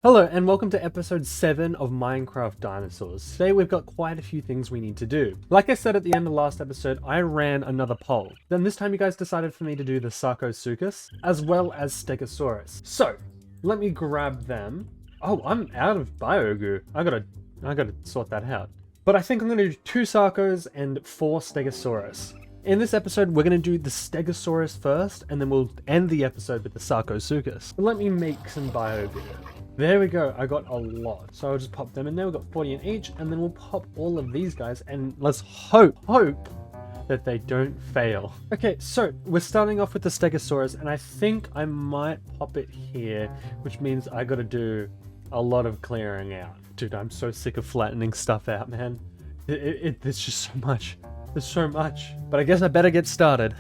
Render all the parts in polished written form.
Hello and welcome to episode 7 of Minecraft Dinosaurs. Today we've got quite a few things we need to do. Like I said at the end of last episode, I ran another poll. Then this time you guys decided for me to do the Sarcosuchus as well as Stegosaurus. So, let me grab them. Oh, I'm out of bio-goo. I gotta sort that out. But I think I'm gonna do 2 Sarcos and 4 Stegosaurus. In this episode, we're going to do the Stegosaurus first, and then we'll end the episode with the Sarcosuchus. Let me make some bio-goo. There we go, I got a lot. So I'll just pop them in there, we've got 40 in each, and then we'll pop all of these guys, and let's hope that they don't fail. Okay, so we're starting off with the Stegosaurus, and I think I might pop it here, which means I gotta do a lot of clearing out. Dude, I'm so sick of flattening stuff out, man. It's just so much. There's so much. But I guess I better get started.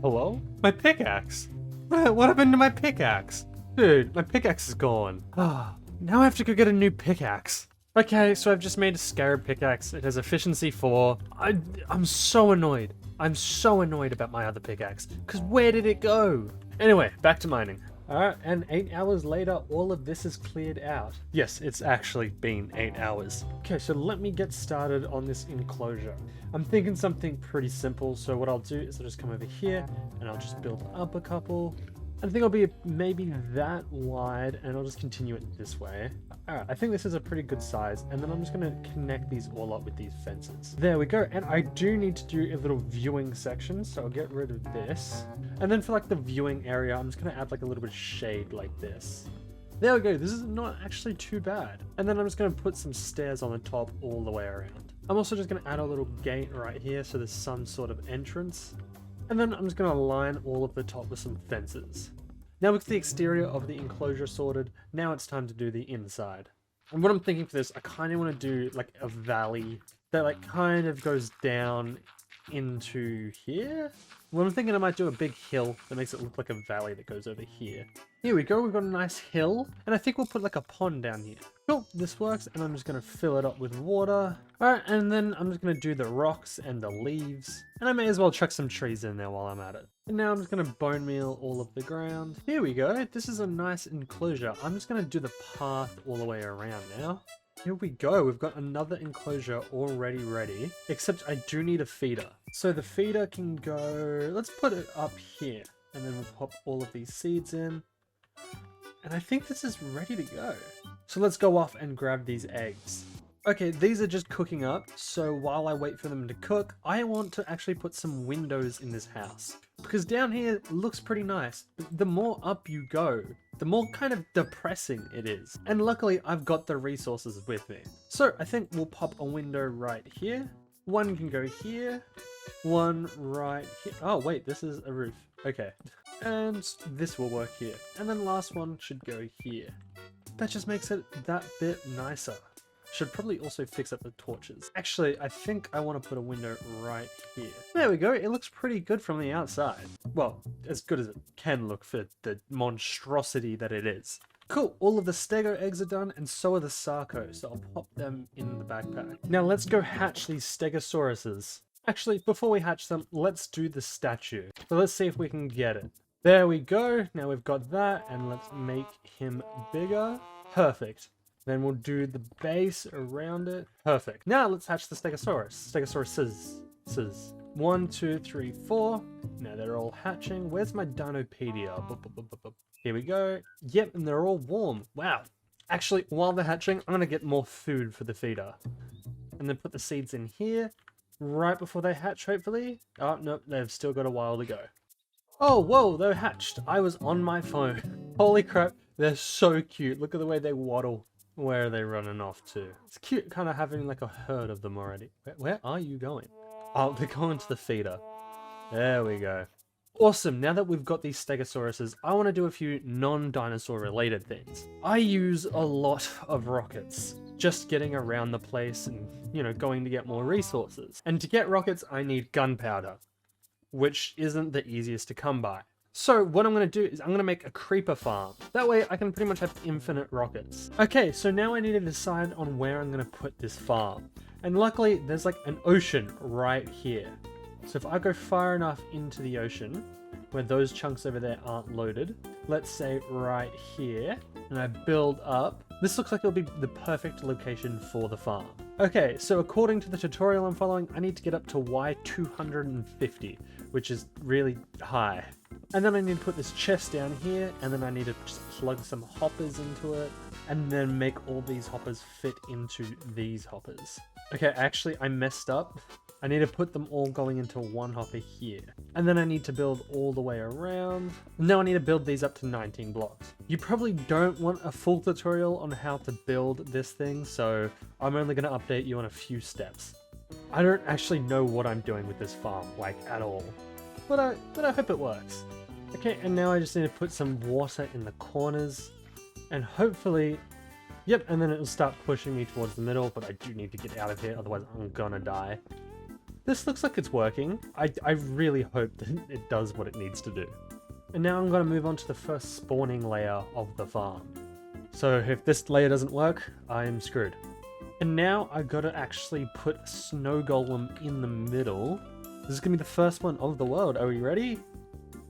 Hello? My pickaxe? What happened to my pickaxe? Dude, my pickaxe is gone. Now I have to go get a new pickaxe. Okay, so I've just made a scarab pickaxe. It has efficiency 4. I'm so annoyed. I'm so annoyed about my other pickaxe. Because where did it go? Anyway, back to mining. Alright, and 8 hours later, all of this is cleared out. Yes, it's actually been 8 hours. Okay, so let me get started on this enclosure. I'm thinking something pretty simple, so what I'll do is I'll just come over here, and I'll just build up a couple. I think I'll be maybe that wide, and I'll just continue it this way. Alright, I think this is a pretty good size, and then I'm just going to connect these all up with these fences. There we go, and I do need to do a little viewing section, so I'll get rid of this. And then for like the viewing area, I'm just going to add like a little bit of shade like this. There we go, this is not actually too bad. And then I'm just going to put some stairs on the top all the way around. I'm also just going to add a little gate right here, so there's some sort of entrance. And then I'm just going to line all of the top with some fences. Now with the exterior of the enclosure sorted, now it's time to do the inside. And what I'm thinking for this, I kind of want to do like a valley that like kind of goes down into here. Well, I'm thinking I might do a big hill that makes it look like a valley that goes over here. Here we go, we've got a nice hill, and I think we'll put like a pond down here. Cool, this works, and I'm just going to fill it up with water. Alright, and then I'm just going to do the rocks and the leaves, and I may as well chuck some trees in there while I'm at it. And now I'm just going to bone meal all of the ground. Here we go, this is a nice enclosure. I'm just going to do the path all the way around now. Here we go, we've got another enclosure already ready, except I do need a feeder. So the feeder can go, let's put it up here, and then we'll pop all of these seeds in. And I think this is ready to go. So let's go off and grab these eggs. Okay, these are just cooking up, so while I wait for them to cook, I want to actually put some windows in this house. Because down here it looks pretty nice, but the more up you go, the more kind of depressing it is. And luckily I've got the resources with me. So I think we'll pop a window right here. One can go here, one right here. Oh wait, this is a roof. Okay. And this will work here. And then last one should go here. That just makes it that bit nicer. Should probably also fix up the torches. Actually, I think I want to put a window right here. There we go, it looks pretty good from the outside. Well, as good as it can look for the monstrosity that it is. Cool, all of the Stego eggs are done, and so are the Sarcos, so I'll pop them in the backpack. Now let's go hatch these Stegosauruses. Actually, before we hatch them, let's do the statue. So let's see if we can get it. There we go, now we've got that, and let's make him bigger. Perfect. Then we'll do the base around it. Perfect. Now let's hatch the Stegosaurus. Stegosauruses. 1, 2, 3, 4. Now they're all hatching. Where's my Dinopedia? Here we go. Yep, and they're all warm. Wow. Actually, while they're hatching, I'm going to get more food for the feeder. And then put the seeds in here. Right before they hatch, hopefully. Oh, nope, they've still got a while to go. Oh, whoa, they're hatched. I was on my phone. Holy crap, they're so cute. Look at the way they waddle. Where are they running off to? It's cute kind of having like a herd of them already. Where are you going? Oh, they're going to the feeder. There we go. Awesome, now that we've got these Stegosauruses, I want to do a few non-dinosaur related things. I use a lot of rockets, just getting around the place and, you know, going to get more resources. And to get rockets, I need gunpowder, which isn't the easiest to come by. So what I'm going to do is I'm going to make a creeper farm. That way I can pretty much have infinite rockets. Okay, so now I need to decide on where I'm going to put this farm. And luckily there's like an ocean right here. So if I go far enough into the ocean, where those chunks over there aren't loaded. Let's say right here, and I build up. This looks like it'll be the perfect location for the farm. Okay, so according to the tutorial I'm following, I need to get up to Y250, which is really high. And then I need to put this chest down here, and then I need to just plug some hoppers into it, and then make all these hoppers fit into these hoppers. Okay, actually I messed up. I need to put them all going into one hopper here. And then I need to build all the way around. Now I need to build these up to 19 blocks. You probably don't want a full tutorial on how to build this thing, so I'm only going to update you on a few steps. I don't actually know what I'm doing with this farm, like at all. But I hope it works. Okay, and now I just need to put some water in the corners. And hopefully, yep, and then it'll start pushing me towards the middle, but I do need to get out of here, otherwise I'm gonna die. This looks like it's working. I really hope that it does what it needs to do. And now I'm going to move on to the first spawning layer of the farm. So if this layer doesn't work, I am screwed. And now I've got to actually put a snow golem in the middle. This is going to be the first one of the world. Are we ready?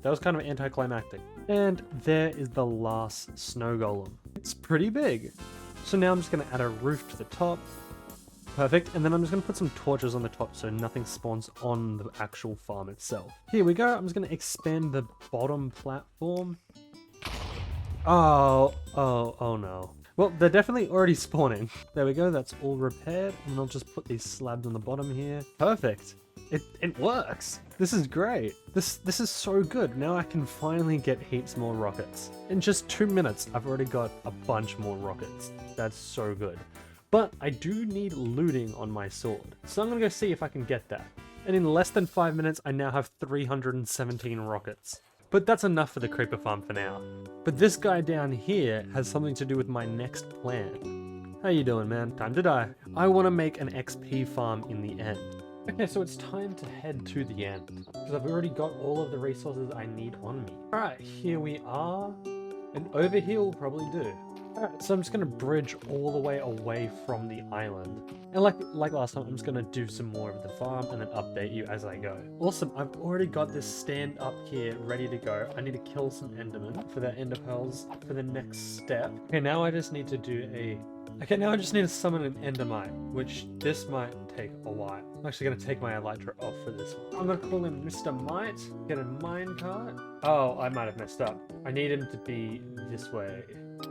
That was kind of anticlimactic. And there is the last snow golem. It's pretty big. So now I'm just going to add a roof to the top. Perfect, and then I'm just going to put some torches on the top so nothing spawns on the actual farm itself. Here we go, I'm just going to expand the bottom platform. Oh no. Well, they're definitely already spawning. There we go, that's all repaired, and I'll just put these slabs on the bottom here. Perfect. It works. This is great. This is so good. Now I can finally get heaps more rockets. In just 2 minutes, I've already got a bunch more rockets. That's so good. But I do need looting on my sword, so I'm gonna go see if I can get that. And in less than 5 minutes, I now have 317 rockets. But that's enough for the creeper farm for now. But this guy down here has something to do with my next plan. How you doing, man? Time to die. I want to make an XP farm in the end. Okay, so it's time to head to the end, because I've already got all of the resources I need on me. Alright, here we are, and over here will probably do. Alright, so I'm just going to bridge all the way away from the island. And like last time, I'm just going to do some more of the farm and then update you as I go. Awesome, I've already got this stand up here ready to go. I need to kill some endermen for their ender pearls for the next step. Okay, now I just need to do now I just need to summon an endermite, which this might take a while. I'm actually going to take my elytra off for this one. I'm going to call him Mr. Mite, get a minecart. Oh, I might have messed up. I need him to be this way.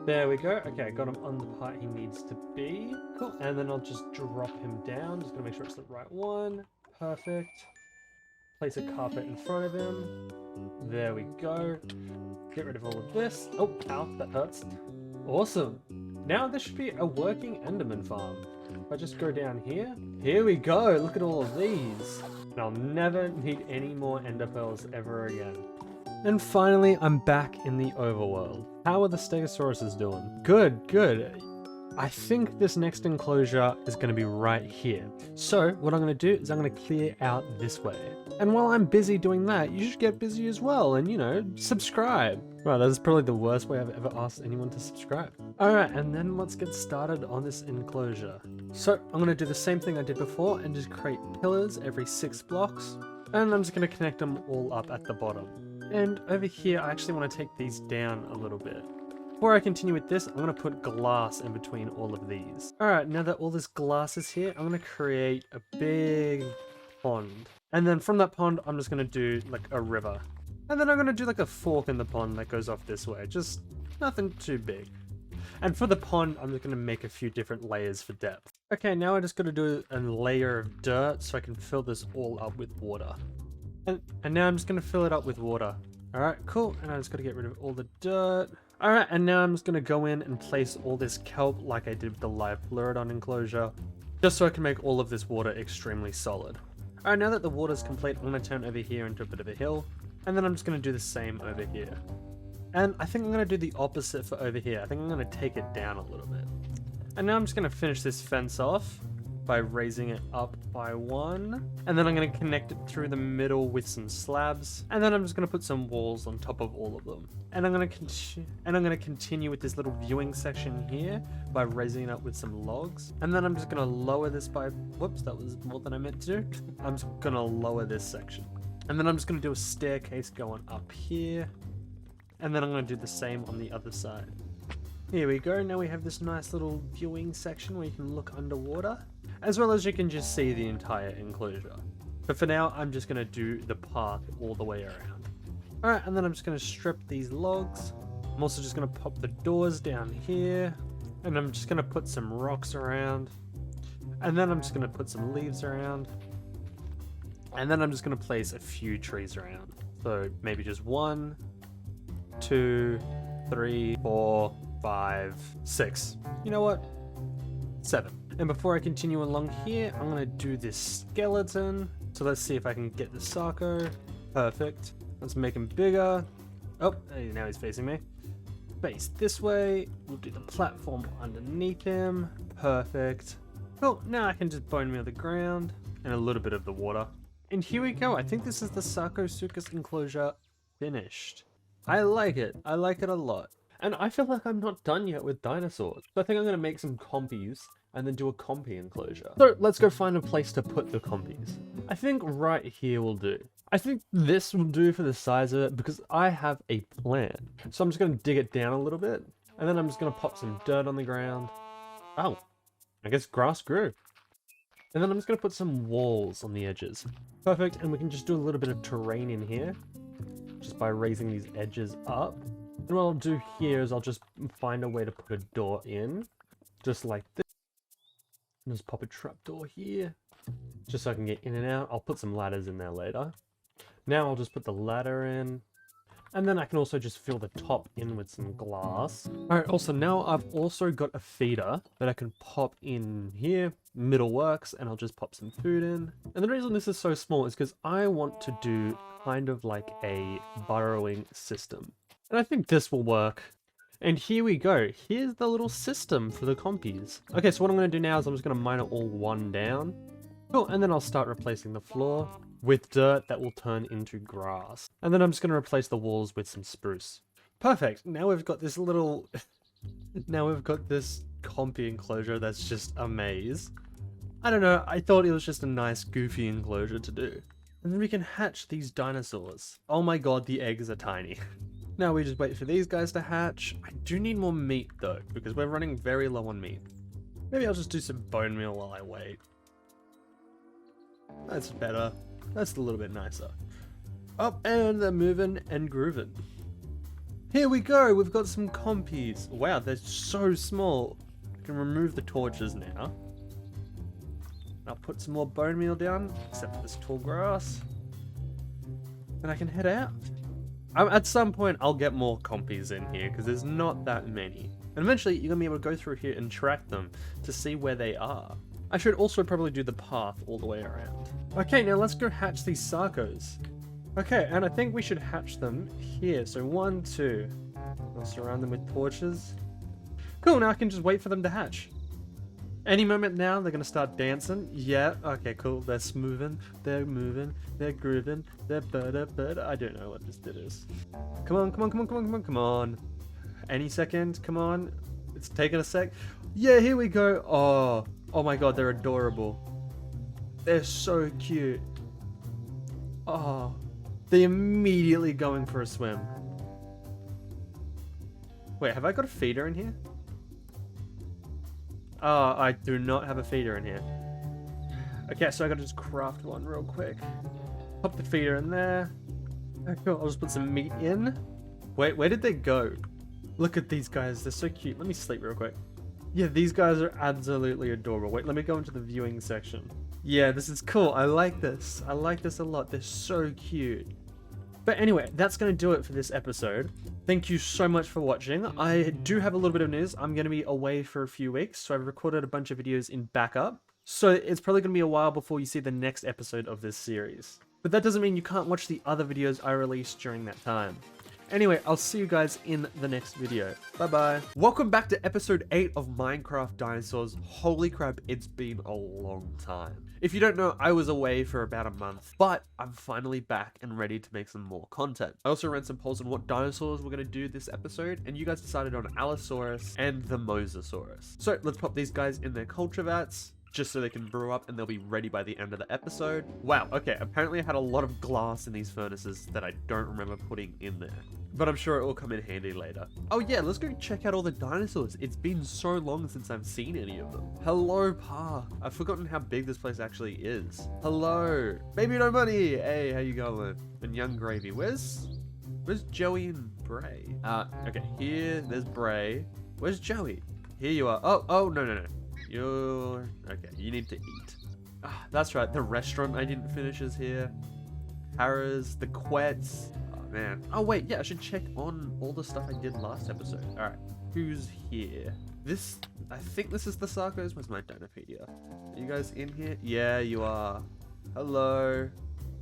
There we go. Okay, I got him on the part he needs to be. Cool. And then I'll just drop him down. Just gonna make sure it's the right one. Perfect. Place a carpet in front of him. There we go. Get rid of all of this. Oh, ow, that hurts. Awesome. Now this should be a working enderman farm. If I just go down here. Here we go. Look at all of these. And I'll never need any more ender pearls ever again. And finally, I'm back in the overworld. How are the Stegosauruses doing? Good, good. I think this next enclosure is going to be right here. So what I'm going to do is I'm going to clear out this way. And while I'm busy doing that, you should get busy as well and, you know, subscribe. Right, that is probably the worst way I've ever asked anyone to subscribe. Alright, and then let's get started on this enclosure. So I'm going to do the same thing I did before and just create pillars every 6 blocks. And I'm just going to connect them all up at the bottom. And over here, I actually want to take these down a little bit. Before I continue with this, I'm going to put glass in between all of these. Alright, now that all this glass is here, I'm going to create a big pond. And then from that pond, I'm just going to do like a river. And then I'm going to do like a fork in the pond that goes off this way. Just nothing too big. And for the pond, I'm just going to make a few different layers for depth. Okay, now I just got to do a layer of dirt so I can fill this all up with water. And now I'm just going to fill it up with water. Alright, cool. And I just got to get rid of all the dirt. Alright, and now I'm just going to go in and place all this kelp like I did with the live pleurodon enclosure. Just so I can make all of this water extremely solid. Alright, now that the water's complete, I'm going to turn over here into a bit of a hill. And then I'm just going to do the same over here. And I think I'm going to do the opposite for over here. I think I'm going to take it down a little bit. And now I'm just going to finish this fence off by raising it up by 1. And then I'm going to connect it through the middle with some slabs. And then I'm just going to put some walls on top of all of them. And I'm going to continue with this little viewing section here by raising it up with some logs. And then I'm just going to lower this by, whoops, that was more than I meant to do. I'm just going to lower this section. And then I'm just going to do a staircase going up here. And then I'm going to do the same on the other side. Here we go. Now we have this nice little viewing section where you can look underwater, as well as you can just see the entire enclosure. But for now, I'm just going to do the path all the way around. Alright, and then I'm just going to strip these logs. I'm also just going to pop the doors down here. And I'm just going to put some rocks around. And then I'm just going to put some leaves around. And then I'm just going to place a few trees around. So maybe just 1, 2, 3, 4, 5, 6. You know what? 7. And before I continue along here, I'm going to do this skeleton. So let's see if I can get the Sarco. Perfect. Let's make him bigger. Oh, now he's facing me. Face this way. We'll do the platform underneath him. Perfect. Cool. Now I can just bone meal the ground and a little bit of the water. And here we go. I think this is the Sarcosuchus enclosure finished. I like it. I like it a lot. And I feel like I'm not done yet with dinosaurs. So I think I'm going to make some compies and then do a compy enclosure. So let's go find a place to put the compies. I think right here will do. I think this will do for the size of it because I have a plan. So I'm just going to dig it down a little bit. And then I'm just going to pop some dirt on the ground. Oh, I guess grass grew. And then I'm just going to put some walls on the edges. Perfect. And we can just do a little bit of terrain in here just by raising these edges up. And what I'll do here is I'll just find a way to put a door in, just like this. And just pop a trapdoor here, just so I can get in and out. I'll put some ladders in there later. Now I'll just put the ladder in. And then I can also just fill the top in with some glass. Alright, also now I've also got a feeder that I can pop in here. Middle works, and I'll just pop some food in. And the reason this is so small is because I want to do kind of like a burrowing system. And I think this will work. And here we go. Here's the little system for the compies. Okay, so what I'm going to do now is I'm just going to mine it all one down. Cool, and then I'll start replacing the floor with dirt that will turn into grass. And then I'm just going to replace the walls with some spruce. Perfect. Now we've got this little... now we've got this compy enclosure that's just a maze. I don't know, I thought it was just a nice goofy enclosure to do. And then we can hatch these dinosaurs. Oh my god, the eggs are tiny. Now we just wait for these guys to hatch. I do need more meat though, because we're running very low on meat. Maybe I'll just do some bone meal while I wait. That's better. That's a little bit nicer. Up, and they're moving and grooving. Here we go, we've got some compies. Wow, they're so small. I can remove the torches now. I'll put some more bone meal down, except for this tall grass. And I can head out. At some point, I'll get more compies in here, because there's not that many. And eventually, you're going to be able to go through here and track them to see where they are. I should also probably do the path all the way around. Okay, now let's go hatch these Sarcos. Okay, and I think we should hatch them here. So 1, 2. I'll surround them with torches. Cool, now I can just wait for them to hatch. Any moment now, they're going to start dancing. Yeah, okay, cool. They're smoothing, they're moving, they're grooving, they're but I don't know what this bit is. Come on, come on, come on, come on, come on, come on. Any second, come on. It's taking a sec. Yeah, here we go. Oh my god, they're adorable. They're so cute. Oh, they're immediately going for a swim. Wait, have I got a feeder in here? Oh, I do not have a feeder in here. Okay, so I gotta just craft one real quick. Pop the feeder in there. Okay, cool. I'll just put some meat in. Wait, where did they go? Look at these guys, they're so cute. Let me sleep real quick. Yeah, these guys are absolutely adorable. Wait, let me go into the viewing section. Yeah, this is cool. I like this. I like this a lot. They're so cute. But anyway, that's going to do it for this episode. Thank you so much for watching. I do have a little bit of news. I'm going to be away for a few weeks, so I've recorded a bunch of videos in backup. So it's probably going to be a while before you see the next episode of this series. But that doesn't mean you can't watch the other videos I released during that time. Anyway, I'll see you guys in the next video. Bye-bye. Welcome back to episode 8 of Minecraft Dinosaurs. Holy crap, it's been a long time. If you don't know, I was away for about a month, but I'm finally back and ready to make some more content. I also ran some polls on what dinosaurs we're going to do this episode, and you guys decided on Allosaurus and the Mosasaurus. So let's pop these guys in their culture vats. just so they can brew up and they'll be ready by the end of the episode. Wow, okay, apparently I had a lot of glass in these furnaces that I don't remember putting in there, but I'm sure it will come in handy later. Oh yeah, let's go check out all the dinosaurs. It's been so long since I've seen any of them. Hello, Park. I've forgotten how big this place actually is. Hello, baby no money. Hey, how you going? And Young Gravy, where's Joey and Bray? Okay, here, there's Bray. Where's Joey? Here you are. Oh, no. You're... Okay, you need to eat. Ah, that's right, the restaurant I didn't finish is here. Harris, the Quets. Oh, man. Oh, wait, yeah, I should check on all the stuff I did last episode. Alright, who's here? I think this is the Sarcos. Where's my Dinopedia? Are you guys in here? Yeah, you are. Hello.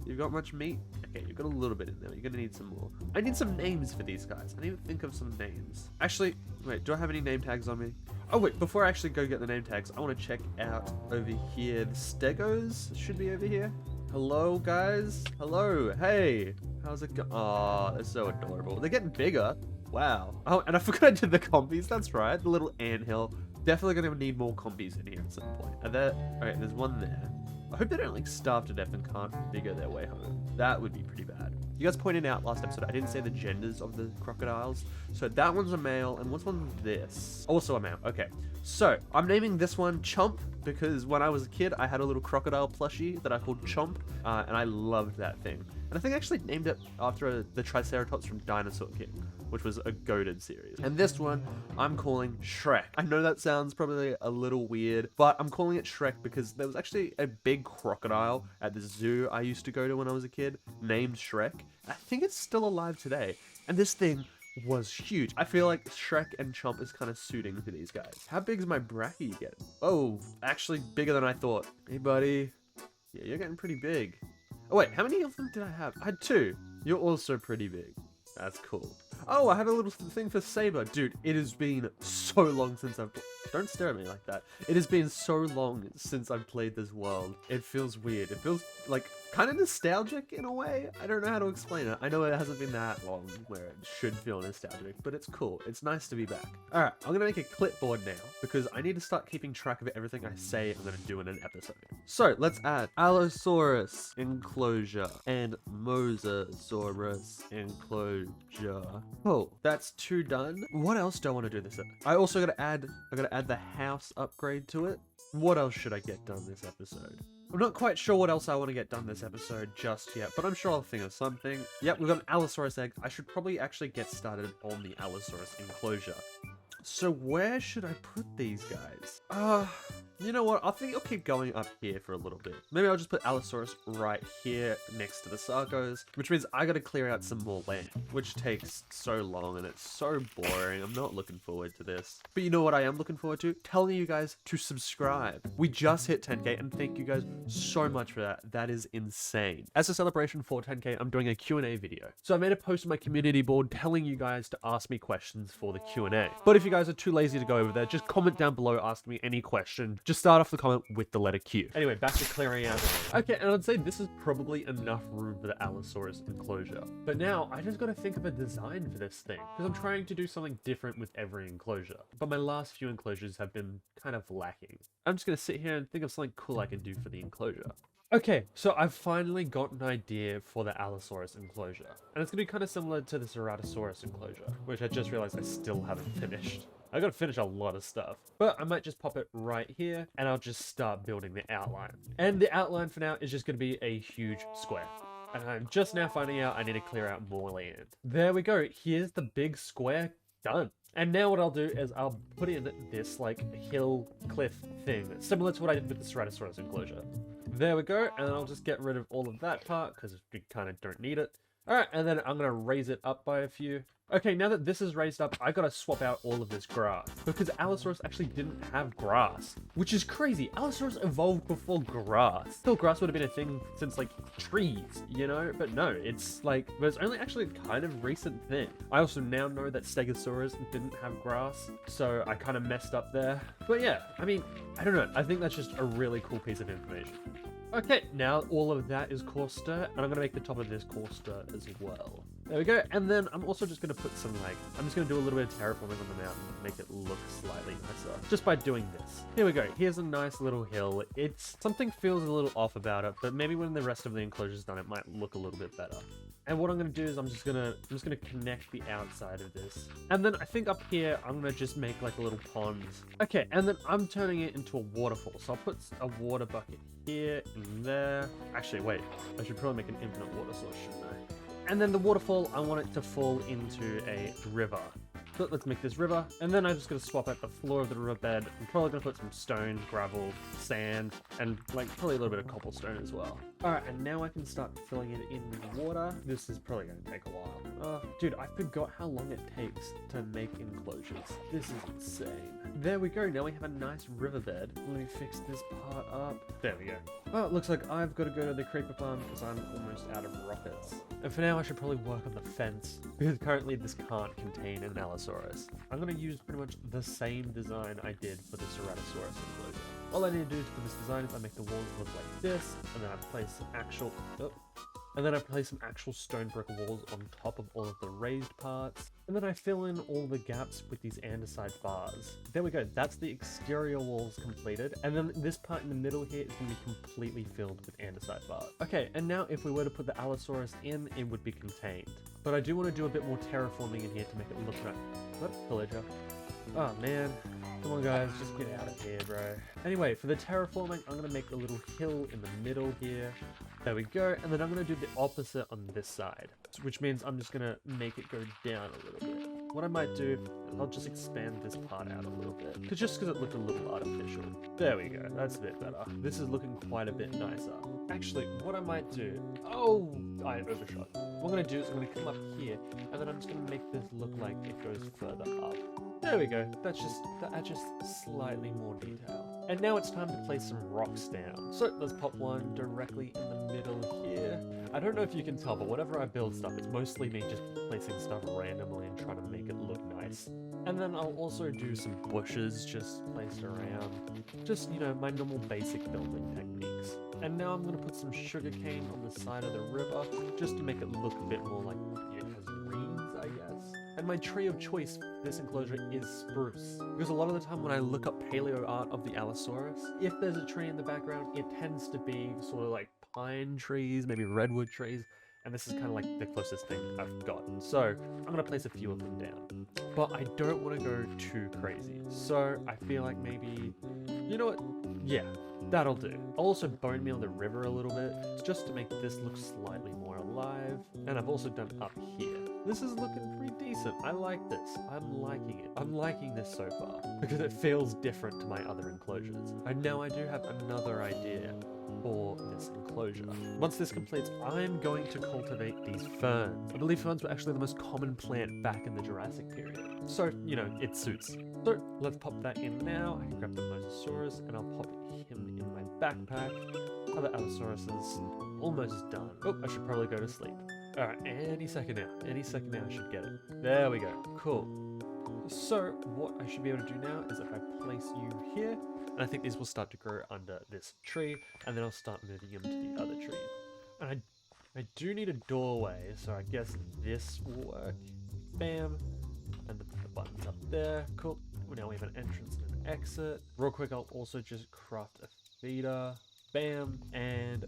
You've got much meat? Okay, you've got a little bit in there. You're gonna need some more. I need some names for these guys. I need to think of some names. Actually, wait, do I have any name tags on me? Oh wait, before I actually go get the name tags, I want to check out over here. The Stegos should be over here. Hello, guys. Hello. Hey. How's it going? Oh, they're so adorable. They're getting bigger. Wow. Oh, and I forgot I did the combies. That's right. The little anthill. Definitely gonna need more combies in here at some point. Are there? Okay, there's one there. I hope they don't like starve to death and can't figure their way home. That would be pretty bad. You guys pointed out last episode I didn't say the genders of the crocodiles. So that one's a male, and what's one this? Also a male. Okay. So I'm naming this one Chomp because when I was a kid I had a little crocodile plushie that I called Chomp, and I loved that thing. And I think I actually named it after the Triceratops from Dinosaur King, which was a goated series. And this one I'm calling Shrek. I know that sounds probably a little weird, but I'm calling it Shrek because there was actually a big crocodile at the zoo I used to go to when I was a kid named Shrek. I think it's still alive today. And this thing was huge. I feel like Shrek and Chomp is kind of suiting for these guys. How big is my Bracky getting? Oh, actually bigger than I thought. Hey, buddy. Yeah, you're getting pretty big. Oh, wait, how many of them did I have? I had 2. You're also pretty big. That's cool. Oh, I have a little thing for Saber. Dude, it has been so long since I've... Don't stare at me like that. It has been so long since I've played this world. It feels weird. It feels like kind of nostalgic in a way. I don't know how to explain it. I know it hasn't been that long where it should feel nostalgic, but it's cool. It's nice to be back. All right, I'm gonna make a clipboard now because I need to start keeping track of everything I say I'm gonna do in an episode. So let's add Allosaurus enclosure and Mosasaurus enclosure. Oh, that's 2 done. What else do I want to do this in? I gotta add the house upgrade to it. What else should I get done this episode? I'm not quite sure what else I want to get done this episode just yet, but I'm sure I'll think of something. Yep, we've got an Allosaurus egg. I should probably actually get started on the Allosaurus enclosure. So where should I put these guys? You know what? I think I'll keep going up here for a little bit. Maybe I'll just put Allosaurus right here next to the Sarcos, which means I gotta clear out some more land, which takes so long and it's so boring. I'm not looking forward to this. But you know what I am looking forward to? Telling you guys to subscribe. We just hit 10K and thank you guys so much for that. That is insane. As a celebration for 10K, I'm doing a Q&A video. So I made a post on my community board telling you guys to ask me questions for the Q&A. But if you guys are too lazy to go over there, just comment down below asking me any question. Just start off the comment with the letter Q. Anyway, back to clearing out. Okay, and I'd say this is probably enough room for the Allosaurus enclosure. But now, I just gotta think of a design for this thing, because I'm trying to do something different with every enclosure. But my last few enclosures have been kind of lacking. I'm just gonna sit here and think of something cool I can do for the enclosure. Okay, so I've finally got an idea for the Allosaurus enclosure. And it's gonna be kind of similar to the Ceratosaurus enclosure, which I just realized I still haven't finished. I gotta finish a lot of stuff, but I might just pop it right here and I'll just start building the outline. And the outline for now is just gonna be a huge square. And I'm just now finding out I need to clear out more land. There we go, here's the big square done. And now what I'll do is I'll put in this like hill cliff thing, similar to what I did with the Ceratosaurus enclosure. There we go, and I'll just get rid of all of that part because we kind of don't need it. Alright, and then I'm gonna raise it up by a few. Okay, now that this is raised up, I gotta swap out all of this grass, because Allosaurus actually didn't have grass, which is crazy. Allosaurus evolved before grass. I thought grass would have been a thing since like trees, you know, but no, it's like, but it's only actually a kind of recent thing. I also now know that Stegosaurus didn't have grass, so I kind of messed up there. But yeah, I mean, I don't know, I think that's just a really cool piece of information. Okay, now all of that is coarse dirt, and I'm gonna make the top of this coarse dirt as well. There we go. And then I'm also just going to put some I'm just going to do a little bit of terraforming on the mountain, make it look slightly nicer, just by doing this. Here we go. Here's a nice little hill. Something feels a little off about it, but maybe when the rest of the enclosure's done, it might look a little bit better. And what I'm going to do is I'm just going to connect the outside of this. And then I think up here, I'm going to just make like a little pond. Okay, and then I'm turning it into a waterfall. So I'll put a water bucket here and there. Actually, wait, I should probably make an infinite water source, shouldn't I? And then the waterfall, I want it to fall into a river. So let's make this river, and then I'm just going to swap out the floor of the riverbed. I'm probably going to put some stone, gravel, sand, and probably a little bit of cobblestone as well. Alright, and now I can start filling it in with water. This is probably going to take a while. Dude, I forgot how long it takes to make enclosures. This is insane. There we go, now we have a nice riverbed. Let me fix this part up. There we go. Oh, it looks like I've got to go to the creeper farm because I'm almost out of rockets. And for now, I should probably work on the fence because currently this can't contain an Allosaurus. I'm going to use pretty much the same design I did for the Ceratosaurus enclosure. All I need to do for this design is I make the walls look like this, and then I place some actual... stone brick walls on top of all of the raised parts. And then I fill in all the gaps with these andesite bars. There we go, that's the exterior walls completed. And then this part in the middle here is going to be completely filled with andesite bars. Okay, and now if we were to put the Allosaurus in, it would be contained. But I do want to do a bit more terraforming in here to make it look nice. What? Villager. Oh man. Come on guys, just get out of here, bro. Anyway, for the terraforming, I'm going to make a little hill in the middle here. There we go, and then I'm going to do the opposite on this side, which means I'm just going to make it go down a little bit. What I might do is I'll just expand this part out a little bit, just because it looked a little artificial. There we go, that's a bit better. This is looking quite a bit nicer. Actually, what I might do... Oh, I overshot. What I'm going to do is I'm going to come up here, and then I'm just going to make this look like it goes further up. There we go, that adds just slightly more detail. And now it's time to place some rocks down. So let's pop one directly in the middle here. I don't know if you can tell, but whenever I build stuff, it's mostly me just placing stuff randomly and trying to make it look nice. And then I'll also do some bushes just placed around. Just, you know, my normal basic building techniques. And now I'm going to put some sugarcane on the side of the river, just to make it look a bit more like it has reeds, I guess. And my tree of choice for this enclosure is spruce. Because a lot of the time when I look up paleo art of the Allosaurus, if there's a tree in the background, it tends to be sort of like pine trees, maybe redwood trees. And this is kind of like the closest thing I've gotten. So I'm going to place a few of them down. But I don't want to go too crazy. So I feel like maybe, you know what? Yeah, that'll do. I'll also bone meal the river a little bit, just to make this look slightly more alive. And I've also done up here. This is looking pretty decent. I like this. I'm liking it. I'm liking this so far because it feels different to my other enclosures. And now I do have another idea for this enclosure. Once this completes, I'm going to cultivate these ferns. I believe ferns were actually the most common plant back in the Jurassic period. So, you know, it suits. So let's pop that in now. I can grab the Mosasaurus and I'll pop him in my backpack. Other Allosaurus is almost done. Oh, I should probably go to sleep. Alright, any second now I should get it. There we go, cool. So, what I should be able to do now is if I place you here, and I think these will start to grow under this tree, and then I'll start moving them to the other tree. And I do need a doorway, so I guess this will work. Bam, and the button's up there, cool. Well, now we have an entrance and an exit. Real quick, I'll also just craft a feeder. Bam, and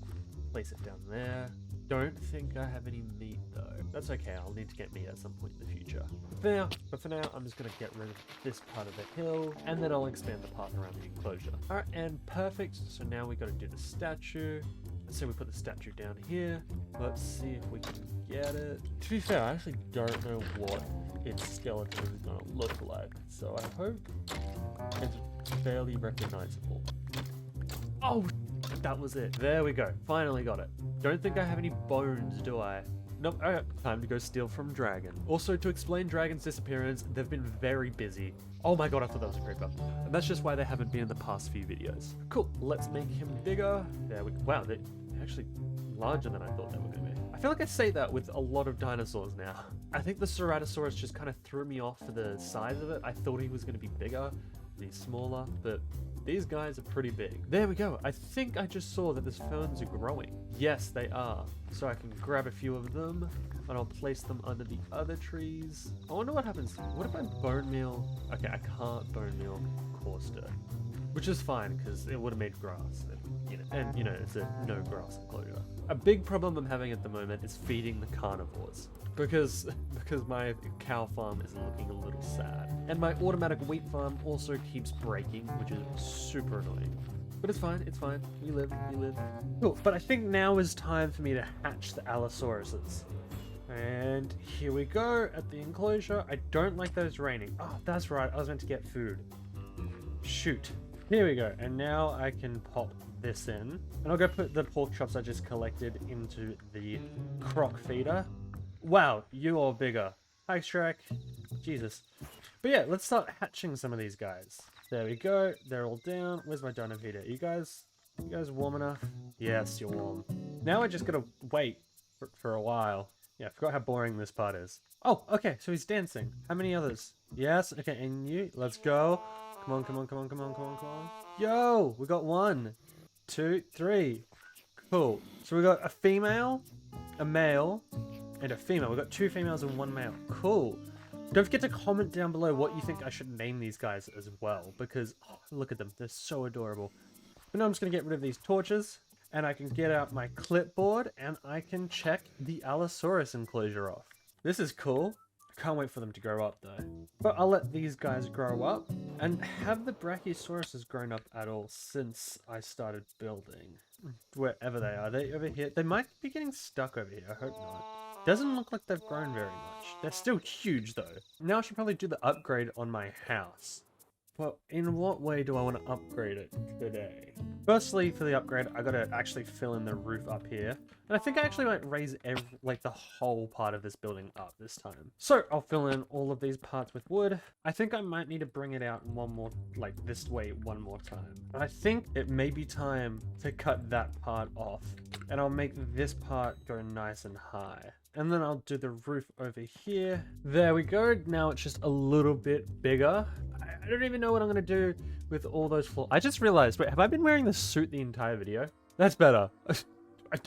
place it down there. Don't think I have any meat though. That's okay, I'll need to get meat at some point in the future. But for now, I'm just gonna get rid of this part of the hill, and then I'll expand the part around the enclosure. Alright, and perfect. So now we gotta do the statue. Let's say we put the statue down here. Let's see if we can get it. To be fair, I actually don't know what its skeleton is gonna look like. So I hope it's fairly recognizable. Oh, that was it. There we go. Finally got it. Don't think I have any bones, do I? Nope. Alright, time to go steal from Dragon. Also, to explain Dragon's disappearance, they've been very busy. Oh my god, I thought that was a creeper. And that's just why they haven't been in the past few videos. Cool, let's make him bigger. There we go. Wow, they're actually larger than I thought they were going to be. I feel like I say that with a lot of dinosaurs now. I think the Ceratosaurus just kind of threw me off for the size of it. I thought he was going to be bigger, and he's smaller, but these guys are pretty big. There we go. I think I just saw that the ferns are growing. Yes, they are. So I can grab a few of them, and I'll place them under the other trees. I wonder what happens. What if I bone meal? Okay, I can't bone meal coarse dirt, which is fine because it would have made grass. And you know, it's a no grass enclosure. A big problem I'm having at the moment is feeding the carnivores because my cow farm is looking a little sad, and my automatic wheat farm also keeps breaking, which is super annoying. But it's fine, it's fine. We live. Cool, but I think now is time for me to hatch the Allosauruses. And here we go at the enclosure. I don't like those raining. Oh, that's right, I was meant to get food. Shoot. Here we go, and now I can pop this in. And I'll go put the pork chops I just collected into the crock feeder. Wow, you are bigger. Thanks, Shrek. Jesus. But yeah, let's start hatching some of these guys. There we go. They're all down. Where's my dino feeder? You guys warm enough? Yes, you're warm. Now I just gotta wait for a while. Yeah, I forgot how boring this part is. Oh, okay, so he's dancing. How many others? Yes, okay, and you? Let's go. Come on. Yo, we got 1, 2, 3. Cool. So we got a female, a male, and a female. We got 2 females and 1 male. Cool. Don't forget to comment down below what you think I should name these guys as well, because oh, look at them, they're so adorable. But now I'm just going to get rid of these torches, and I can get out my clipboard, and I can check the Allosaurus enclosure off. This is cool. I can't wait for them to grow up though. But I'll let these guys grow up. And have the Brachiosauruses grown up at all since I started building? Wherever they are. They over here? They might be getting stuck over here, I hope not. Doesn't look like they've grown very much. They're still huge though. Now I should probably do the upgrade on my house. Well, in what way do I want to upgrade it today? Firstly, for the upgrade, I gotta actually fill in the roof up here. And I think I actually might raise the whole part of this building up this time. So I'll fill in all of these parts with wood. I think I might need to bring it out this way one more time. And I think it may be time to cut that part off. And I'll make this part go nice and high. And then I'll do the roof over here. There we go. Now it's just a little bit bigger. I don't even know what I'm going to do with all those floors. I just realized, wait, have I been wearing the suit the entire video? That's better.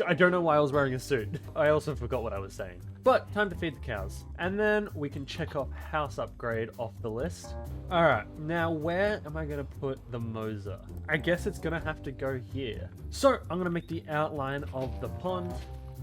I don't know why I was wearing a suit. I also forgot what I was saying. But time to feed the cows. And then we can check off house upgrade off the list. All right, now where am I going to put the Mosa? I guess it's going to have to go here. So I'm going to make the outline of the pond.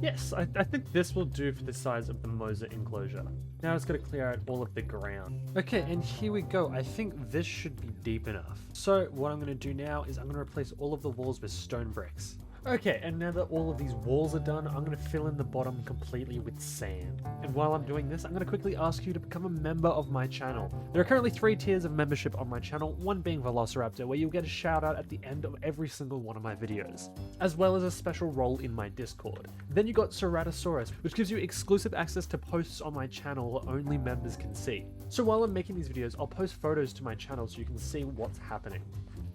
Yes, I think this will do for the size of the Mosa enclosure. Now it's going to clear out all of the ground. Okay, and here we go. I think this should be deep enough. So what I'm going to do now is I'm going to replace all of the walls with stone bricks. Okay, and now that all of these walls are done, I'm going to fill in the bottom completely with sand. And while I'm doing this, I'm going to quickly ask you to become a member of my channel. There are currently 3 tiers of membership on my channel, one being Velociraptor, where you'll get a shout out at the end of every single one of my videos, as well as a special role in my Discord. Then you got Ceratosaurus, which gives you exclusive access to posts on my channel that only members can see. So while I'm making these videos, I'll post photos to my channel so you can see what's happening.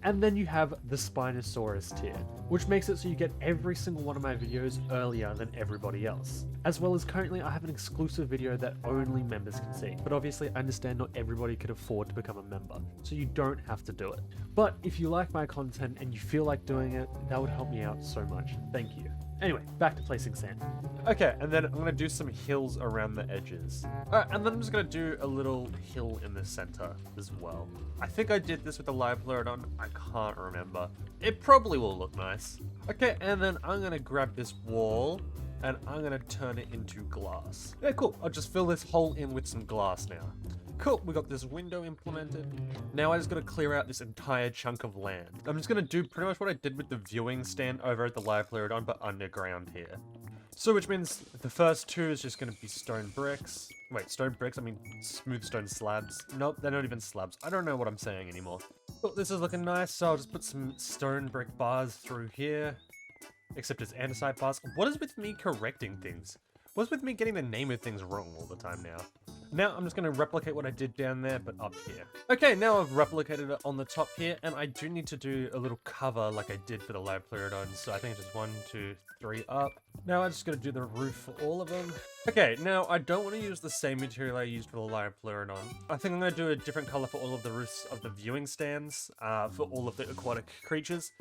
And then you have the Spinosaurus tier, which makes it so you get every single one of my videos earlier than everybody else. As well as currently I have an exclusive video that only members can see. But obviously I understand not everybody could afford to become a member, so you don't have to do it. But if you like my content and you feel like doing it, that would help me out so much. Thank you. Anyway, back to placing sand. Okay, and then I'm going to do some hills around the edges. Alright, and then I'm just going to do a little hill in the center as well. I think I did this with the live Pleurodon. I can't remember. It probably will look nice. Okay, and then I'm going to grab this wall and I'm going to turn it into glass. Yeah, cool. I'll just fill this hole in with some glass now. Cool, we got this window implemented. Now I just gotta clear out this entire chunk of land. I'm just gonna do pretty much what I did with the viewing stand over at the live Pleurodon, but underground here. So which means the first 2 is just gonna be stone bricks. Wait, stone bricks? I mean smooth stone slabs. Nope, they're not even slabs. I don't know what I'm saying anymore. Well, this is looking nice, so I'll just put some stone brick bars through here. Except it's andesite bars. What is with me correcting things? What's with me getting the name of things wrong all the time now? Now I'm just going to replicate what I did down there, but up here. Okay, now I've replicated it on the top here, and I do need to do a little cover like I did for the live Pleurodon, so I think it's just 1, 2, 3 up. Now I'm just going to do the roof for all of them. Okay, now I don't want to use the same material I used for the live Pleurodon. I think I'm going to do a different color for all of the roofs of the viewing stands, for all of the aquatic creatures.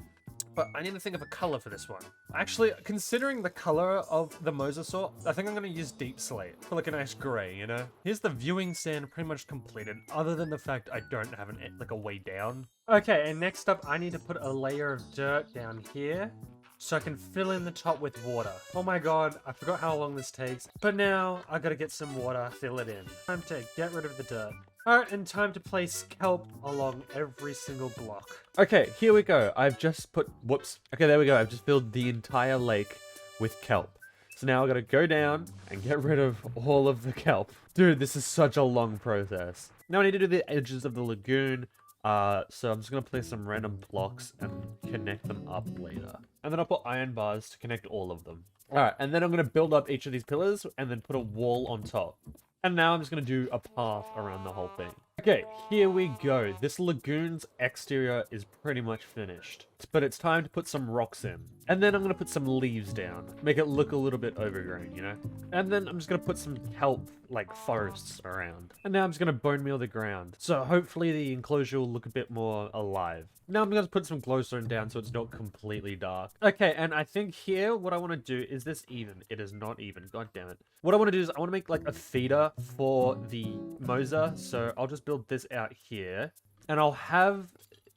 but I need to think of a color for this one. Actually, considering the color of the Mosasaur, I think I'm gonna use deep slate for like a nice gray, you know? Here's the viewing stand pretty much completed, other than the fact I don't have like a way down. Okay, and next up, I need to put a layer of dirt down here, so I can fill in the top with water. Oh my god, I forgot how long this takes. But now, I gotta get some water, fill it in. Time to get rid of the dirt. Alright, and time to place kelp along every single block. Okay, here we go. I've just put, whoops. Okay, there we go. I've just filled the entire lake with kelp. So now I gotta go down and get rid of all of the kelp. Dude, this is such a long process. Now I need to do the edges of the lagoon. So I'm just gonna place some random blocks and connect them up later. And then I'll put iron bars to connect all of them. Alright, and then I'm gonna build up each of these pillars and then put a wall on top. And now I'm just going to do a path around the whole thing. Okay, here we go. This lagoon's exterior is pretty much finished. But it's time to put some rocks in. And then I'm going to put some leaves down. Make it look a little bit overgrown, you know? And then I'm just going to put some kelp, like forests, around. And now I'm just going to bone meal the ground. So hopefully the enclosure will look a bit more alive. Now I'm going to put some glowstone down so it's not completely dark. Okay, and I think here what I want to do, is this even? It is not even, god damn it. What I want to do is I want to make like a feeder for the Mosa. So I'll just build this out here. And I'll have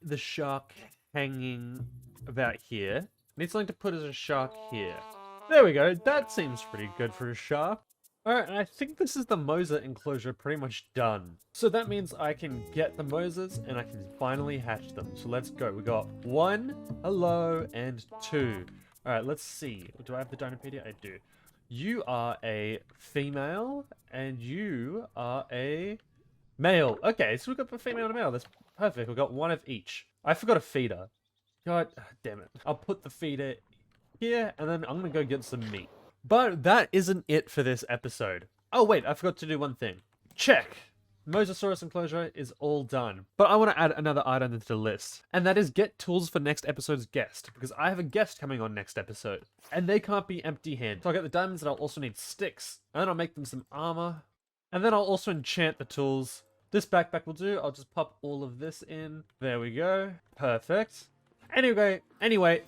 the shark hanging about here. Need something to put as a shark here. There we go. That seems pretty good for a shark. Alright, and I think this is the Mosa enclosure pretty much done. So that means I can get the Mosas and I can finally hatch them. So let's go. We got 1, hello, and 2. Alright, let's see. Do I have the Dinopedia? I do. You are a female and you are a male. Okay, so we've got a female and a male. That's perfect. We've got 1 of each. I forgot a feeder. God damn it. I'll put the feeder here and then I'm gonna go get some meat. But that isn't it for this episode. Oh wait, I forgot to do one thing. Check! Mosasaurus enclosure is all done. But I want to add another item to the list. And that is get tools for next episode's guest. Because I have a guest coming on next episode. And they can't be empty-handed. So I'll get the diamonds and I'll also need sticks. And then I'll make them some armor. And then I'll also enchant the tools. This backpack will do. I'll just pop all of this in. There we go. Perfect. Anyway,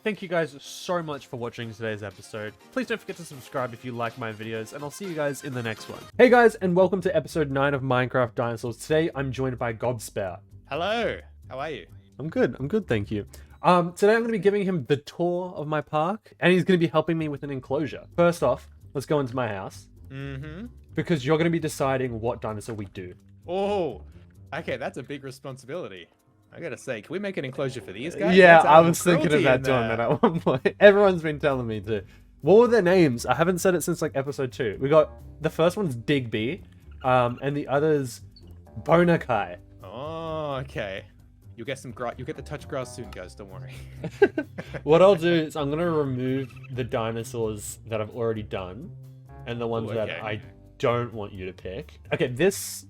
thank you guys so much for watching today's episode. Please don't forget to subscribe if you like my videos, and I'll see you guys in the next one. Hey guys, and welcome to episode 9 of Minecraft Dinosaurs. Today, I'm joined by Gobspout. Hello, how are you? I'm good, thank you. Today I'm going to be giving him the tour of my park, and he's going to be helping me with an enclosure. First off, let's go into my house. Because you're going to be deciding what dinosaur we do. Oh, okay, that's a big responsibility. I gotta say, can we make an enclosure for these guys? Yeah, I was thinking about doing that at one point. Everyone's been telling me to. What were their names? I haven't said it since like episode 2. We got, the first one's Digby, and the other's Bonakai. Oh, okay. You'll get some you'll get the touch grass soon, guys, don't worry. What I'll do is I'm gonna remove the dinosaurs that I've already done, and the ones that I don't want you to pick. Okay, this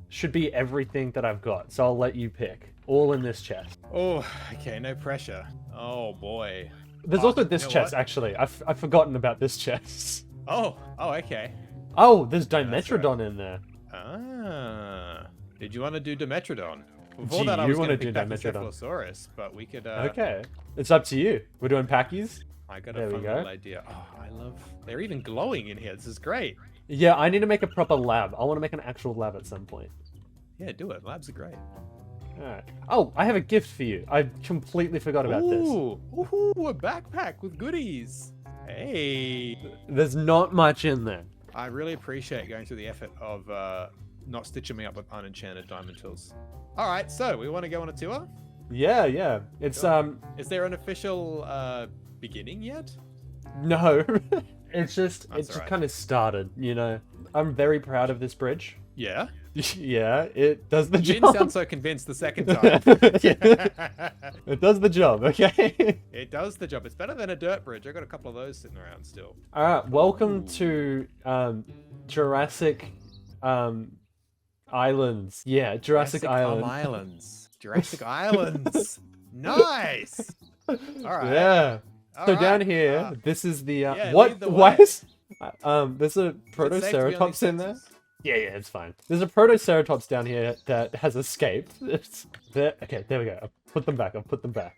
should be everything that I've got, so I'll let you pick. All in this chest. Oh, okay, no pressure. Oh boy. There's also this chest, actually. I've forgotten about this chest. Oh, okay. Oh, there's Dimetrodon in there. Ah. Did you want to do Dimetrodon? Do Before that, I you was want going to to do pick Dimetrodon? Pachycephalosaurus, but we could... Okay. It's up to you. We're doing Packies. I got a fun little idea. Oh, I love... They're even glowing in here. This is great. Yeah, I need to make a proper lab. I want to make an actual lab at some point. Yeah, do it. Labs are great. Alright. Oh, I have a gift for you. I completely forgot about this. Ooh, a backpack with goodies. Hey. There's not much in there. I really appreciate going through the effort of not stitching me up with unenchanted diamond tools. All right, so we want to go on a tour? Yeah. It's, Is there an official beginning yet? No. It's just right. kind of started, you know. I'm very proud of this bridge. Yeah? Yeah, it does the job. You didn't sound so convinced the second time. It does the job, okay? It does the job. It's better than a dirt bridge. I've got a couple of those sitting around still. Alright, welcome to Jurassic Islands. Yeah, Jurassic Island. Islands. Jurassic Islands. Nice! Alright. Yeah. So Alright. down here, this is the yeah, what? lead the Why way. is there's a Protoceratops in there? Yeah, it's fine. There's a Protoceratops down here that has escaped. It's there. Okay, there we go. I'll put them back.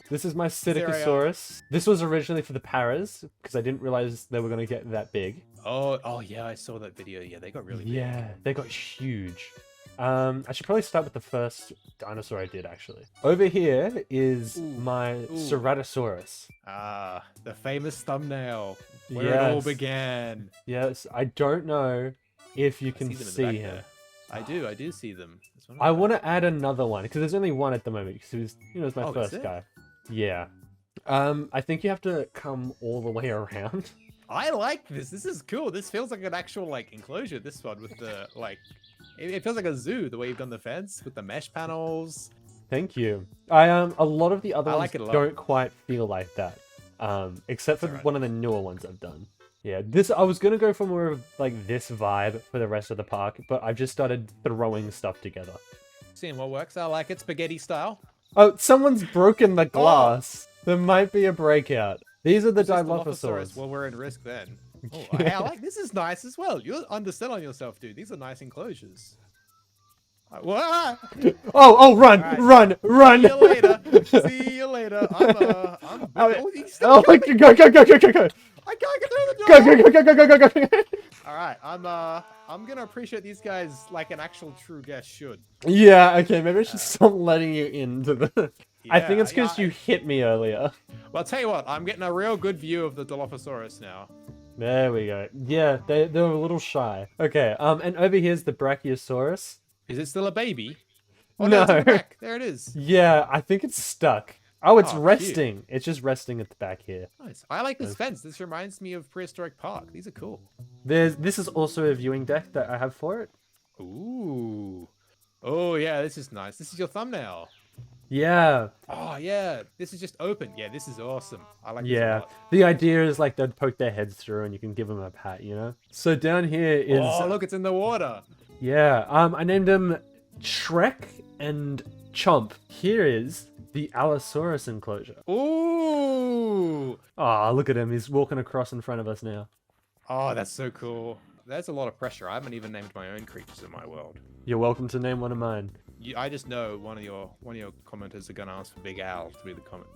This is my there a, Stegosaurus. This was originally for the paras because I didn't realize they were going to get that big. Oh yeah, I saw that video. Yeah, they got really big. Yeah, they got huge. I should probably start with the first dinosaur I did, actually. Over here is my Ceratosaurus. Ah, the famous thumbnail where it all began. Yes, I don't know if you can see him. There. I do see them. I want to add another one because there's only one at the moment because it was my first guy. Yeah. I think you have to come all the way around. I like this. This is cool. This feels like an actual like enclosure. This one with the like, it feels like a zoo. The way you've done the fence with the mesh panels. Thank you. A lot of the other ones like it a lot. don't quite feel like that. Except for one of the newer ones I've done. Yeah, I was gonna go for more of like this vibe for the rest of the park, but I've just started throwing stuff together. Seeing what works. I like it, spaghetti style. Oh, someone's broken the glass. There might be a breakout. These are the Dilophosaurus. Well, we're in risk then. Oh, I like this. Is nice as well. You understand on yourself, dude. These are nice enclosures. What? Oh, run, Right. run. See you later. See you later. I'm Oh, he's still oh, coming. go. I can't get through the door. Go. All right, I'm gonna appreciate these guys like an actual true guest should. Yeah, okay, maybe I should stop letting you into the... I think it's because yeah, you hit me earlier. Well, I'll tell you what, I'm getting a real good view of the Dilophosaurus now. There we go. Yeah, they're a little shy. Okay, and over here's the Brachiosaurus. Is it still a baby? Oh, No. it's in the back. There it is. Yeah, I think it's stuck. Oh, it's Oh, cute. resting. It's just resting at the back here. Nice. I like this fence. This reminds me of Prehistoric Park. These are cool. This is also a viewing deck that I have for it. Ooh. Oh, yeah, this is nice. This is your thumbnail. Yeah. Oh, yeah. This is just open. Yeah, this is awesome. I like this a Yeah. lot. The idea is like they'd poke their heads through and you can give them a pat, you know? So down here is... Oh, look, it's in the water. Yeah. I named them Shrek and Chomp. Here is the Allosaurus enclosure. Ooh. Oh, look at him. He's walking across in front of us now. Oh, that's so cool. That's a lot of pressure. I haven't even named my own creatures in my world. You're welcome to name one of mine. I just know one of your commenters are gonna ask for Big Al to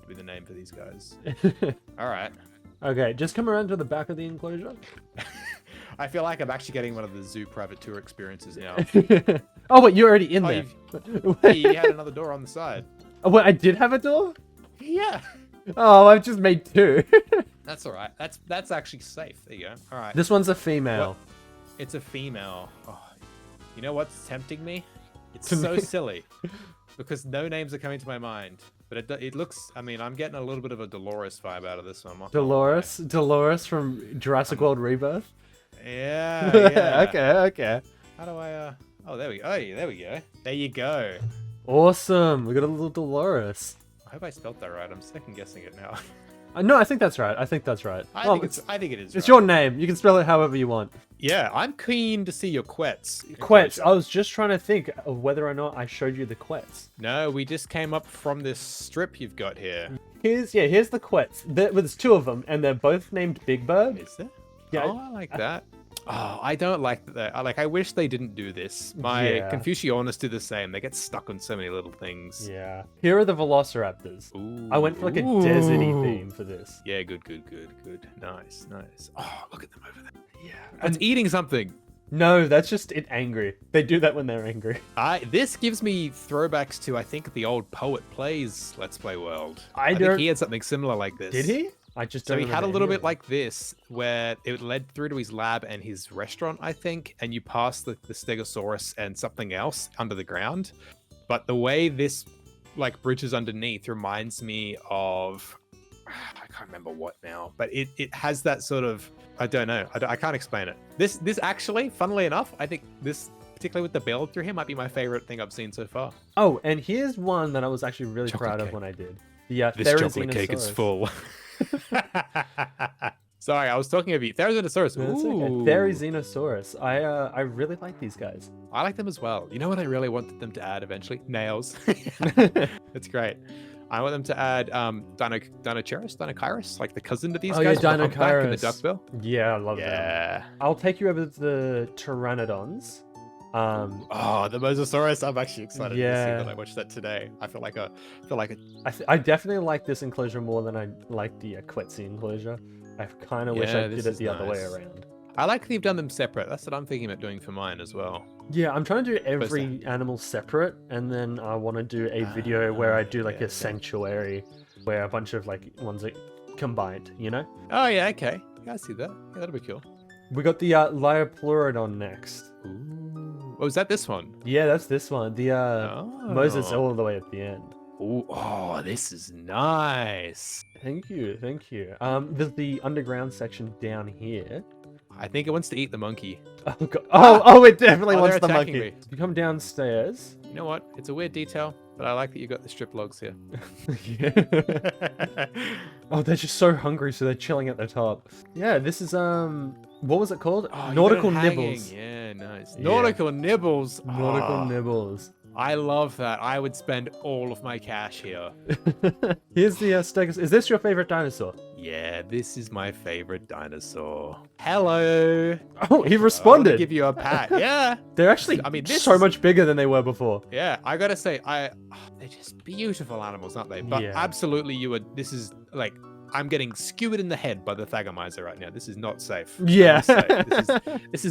be the name for these guys. All right. Okay, just come around to the back of the enclosure. I feel like I'm actually getting one of the zoo private tour experiences now. Oh, wait, you're already in Oh, there. Hey, you had another door on the side. Oh, wait, I did have a door? Yeah. Oh, I've just made two. That's all right. That's actually safe. There you go. All right. This one's a female. What? It's a female. Oh, you know what's tempting me? It's so silly because no names are coming to my mind. But it looks. I mean, I'm getting a little bit of a Dolores vibe out of this one. Dolores from Jurassic World Rebirth. Yeah. Yeah. Okay. How do I? Oh, there we go. Oh, yeah, there we go. There you go. Awesome. We got a little Dolores. I hope I spelled that right. I'm second guessing it now. No, I think that's right. I think it is. It's your name. You can spell it however you want. Yeah, I'm keen to see your quets. Quets. I was just trying to think of whether or not I showed you the quets. No, we just came up from this strip you've got here. Here's the quets. There's two of them, and they're both named Big Bird. Is there? Yeah. Oh, I like that. Oh, I don't like that. I wish they didn't do this. My Confucianos do the same. They get stuck on so many little things. Yeah. Here are the Velociraptors. Ooh. I went for like a deserty theme for this. Yeah, good. Nice. Oh, look at them over there. Yeah. It's eating something. No, that's just it angry. They do that when they're angry. This gives me throwbacks to, I think, the old Poet Plays Let's Play world. I think he had something similar like this. Did he? I just don't So he had a remember little any bit of like this, where it led through to his lab and his restaurant, I think, and you pass the Stegosaurus and something else under the ground. But the way this like bridges underneath reminds me of, I can't remember what now, but it has that sort of, I don't know, I can't explain it. This actually, funnily enough, I think this, particularly with the build through here, might be my favorite thing I've seen so far. Oh, and here's one that I was actually really proud of when I did. The This chocolate cake is full. Sorry, I was talking of you. Therizinosaurus. No, that's okay. Therizinosaurus. I really like these guys. I like them as well. You know what I really wanted them to add eventually? Nails. That's great. I want them to add Dinocheirus, like the cousin to these guys. Yeah, with the humpback and the Dinocheirus. duckbill. Yeah, I love them. Yeah. I'll take you over to the Pteranodons. Oh, the Mosasaurus! I'm actually excited to see Yeah. that. I watched that today. I feel like a I definitely like this enclosure more than I like the Quetzi enclosure. I kind of wish Yeah, I did this it is the other way nice. around. I like that you've done them separate. That's what I'm thinking about doing for mine as well. Yeah, I'm trying to do every animal separate, and then I want to do a video where I do like yeah, a sanctuary, where a bunch of like ones are combined, you know? Oh yeah, okay. Yeah, I see that. Yeah, that'll be cool. We got the Liopleurodon next. Ooh. Oh, is that this one? Yeah, that's this one. The Moses Oh. all the way at the end. Ooh, oh, this is nice. Thank you, thank you. There's the underground section down here. I think it wants to eat the monkey. Oh, God. Oh, it definitely Oh, wants they're the attacking monkey. me. You come downstairs. You know what? It's a weird detail, but I like that you got the strip logs here. Oh, they're just so hungry, so they're chilling at the top. Yeah, this is what was it called? Oh, you Nautical got it hanging. nibbles. Yeah, nice. Yeah. Nautical nibbles. Nautical Oh, nibbles. I love that. I would spend all of my cash here. Here's the Stegosaurus. Is this your favorite dinosaur? Yeah, this is my favorite dinosaur. Hello. Oh, he I want responded. to give you a pat. Yeah. They're actually, I mean, this so is- much bigger than they were before. Yeah, I gotta say, they're just beautiful animals, aren't they? But Yeah. absolutely, this is like, I'm getting skewered in the head by the Thagomizer right now. This is not safe. Yeah. This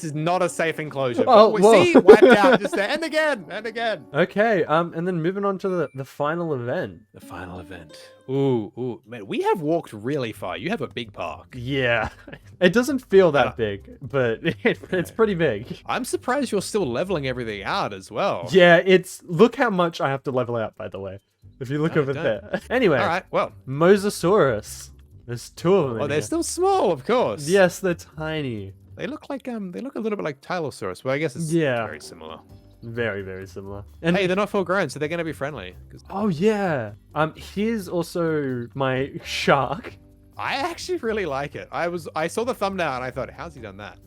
is not a safe enclosure. Oh, But whoa. see, wiped out just there, and again, and again. Okay, and then moving on to the final event. The final event. Ooh, man, we have walked really far. You have a big park. Yeah, it doesn't feel that big, but it's pretty big. I'm surprised you're still leveling everything out as well. Yeah, look how much I have to level out, by the way. If you look No, over don't. there. Anyway, All right. Well, Mosasaurus. There's two of them. oh, in they're here. still small, of course. Yes, they're tiny. They look like they look a little bit like Tylosaurus. Well, I guess it's Yeah. very similar. Very, very similar. And Hey, they're not full grown, so they're gonna be friendly. 'Cause oh yeah. Here's also my shark. I actually really like it. I saw the thumbnail and I thought, how's he done that?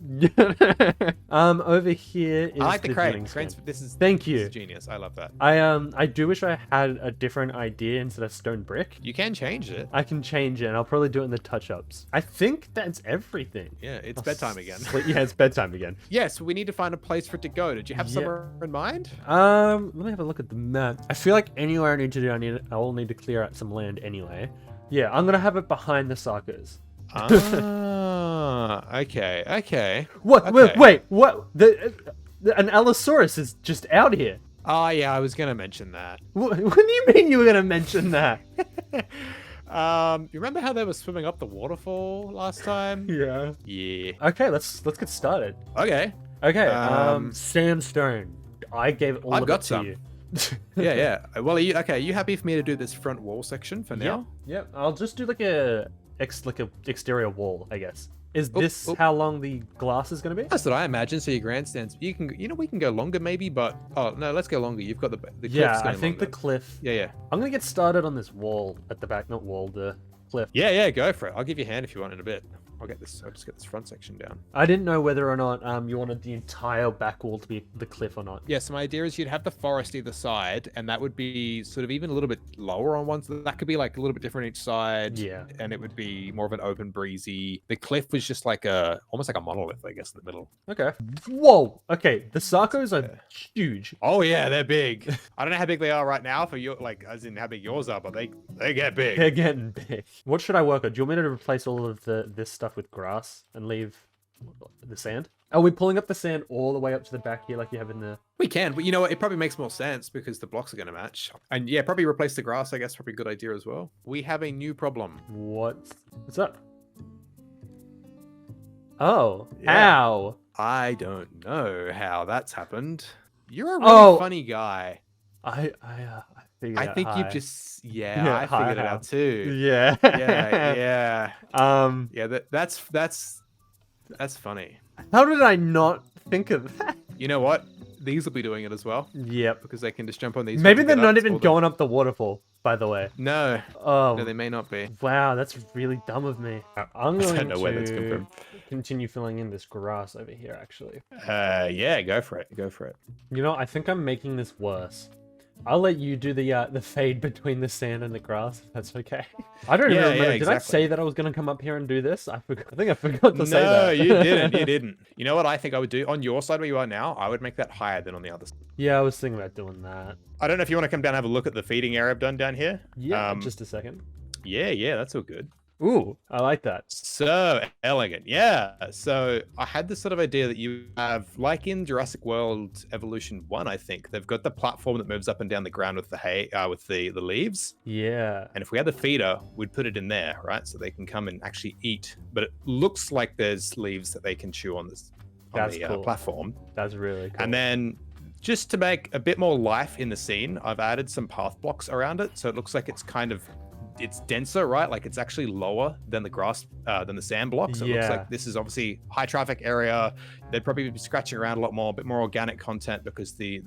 Over here is I like the crane. drilling Crane's, skin. this is Thank you. This is genius. I love that. I do wish I had a different idea instead of stone brick. You can change it. I can change it, and I'll probably do it in the touch-ups. I think that's everything. Yeah, it's bedtime again. Yeah, it's bedtime again. Yes, we need to find a place for it to go. Did you have Yeah. somewhere in mind? Let me have a look at the map. I feel like anywhere I need to do, I will need to clear out some land anyway. Yeah, I'm gonna have it behind the Sarcos. Okay. What? Okay. Wait, what? An Allosaurus is just out here. Oh yeah, I was gonna mention that. What do you mean you were gonna mention that? You remember how they were swimming up the waterfall last time? Yeah. Yeah. Okay, let's get started. Okay. Okay. Sandstone. I gave all I've of got it to some. you. Yeah. Well, are you happy for me to do this front wall section for now? Yeah. I'll just do like a exterior wall, I guess. Is this oop. how long the glass is going to be? That's what I imagine. So your grandstands, we can go longer maybe, but oh no, let's go longer. You've got the cliffs Yeah, I going think the longer. cliff. Yeah. I'm gonna get started on this wall at the back, not wall, the cliff. Yeah, go for it. I'll give you a hand if you want in a bit. I'll just get this front section down. I didn't know whether or not you wanted the entire back wall to be the cliff or not. Yeah, so my idea is you'd have the forest either side, and that would be sort of even a little bit lower on one, so that could be like a little bit different each side. Yeah. And it would be more of an open, breezy. The cliff was just like almost like a monolith, I guess, in the middle. Okay. Whoa. Okay. The Sarcos are huge. Oh yeah, they're big. I don't know how big they are right now for you, like as in how big yours are, but they get big. They're getting big. What should I work on? Do you want me to replace all of this stuff with grass and leave the sand? Are we pulling up the sand all the way up to the back here like you have in the... We can, but you know what? It probably makes more sense because the blocks are going to match. And yeah, probably replace the grass, I guess, probably a good idea as well. We have a new problem. What's up? Oh, Yeah. how? I don't know how that's happened. You're a really Oh. funny guy. I figured I out think you high. just, Yeah, I hi, figured it how. out too. Yeah. Yeah. Yeah, that's funny. How did I not think of that? You know what? These will be doing it as well Yep. because they can just jump on these. Maybe ones they're and get not up. even All the- going up the waterfall, by the way. No, Oh, no, they may not be. wow, that's really dumb of me. I'm I don't going know where that's come to from. continue filling in this grass over here, actually. Yeah, go for it. Go for it. You know, I think I'm making this worse I'll let you do the fade between the sand and the grass, if that's okay. I don't even Yeah, remember. yeah, Did I exactly. say that I was gonna come up here and do this? I think I forgot to say No, that. you didn't. You didn't. You know what I think I would do? On your side where you are now, I would make that higher than on the other side. Yeah, I was thinking about doing that. I don't know if you want to come down and have a look at the feeding area I've done down here. Yeah, just a second. Yeah, that's all good. Ooh, I like that. So elegant. Yeah. So I had this sort of idea that you have, like in Jurassic World Evolution 1, I think, they've got the platform that moves up and down the ground with the hay, with the leaves. Yeah. And if we had the feeder, we'd put it in there, right? So they can come and actually eat. But it looks like there's leaves that they can chew on this That's cool. platform. That's really cool. And then just to make a bit more life in the scene, I've added some path blocks around it. So it looks like it's it's denser, right? Like it's actually lower than the grass, than the sand blocks. So it looks like this is obviously high traffic area. They'd probably be scratching around a lot more, a bit more organic content because the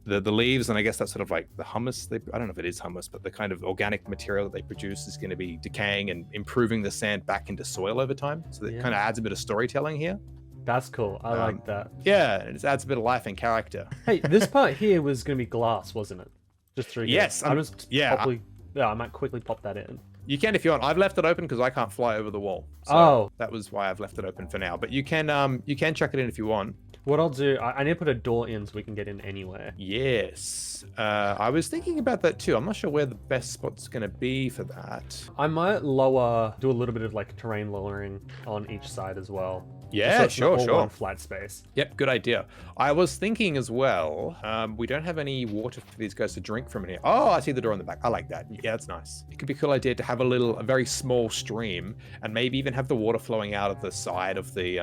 leaves, and I guess that's sort of like the hummus. I don't know if it is hummus, but the kind of organic material that they produce is going to be decaying and improving the sand back into soil over time. So it kind of adds a bit of storytelling here. That's cool. I like that. Yeah, and it adds a bit of life and character. Hey, this part here was going to be glass, wasn't it? Just through here. Yes, I might quickly pop that in. You can if you want. I've left it open because I can't fly over the wall. So that was why I've left it open for now. But you can chuck it in if you want. What I'll do, I need to put a door in so we can get in anywhere. Yes. I was thinking about that too. I'm not sure where the best spot's going to be for that. I might do a little bit of like terrain lowering on each side as well. Yeah, so it's not all sure. one flat space. Yep, good idea. I was thinking as well, we don't have any water for these guys to drink from in here. Oh, I see the door in the back. I like that. Yeah, that's nice. It could be a cool idea to have a very small stream and maybe even have the water flowing out of the side of the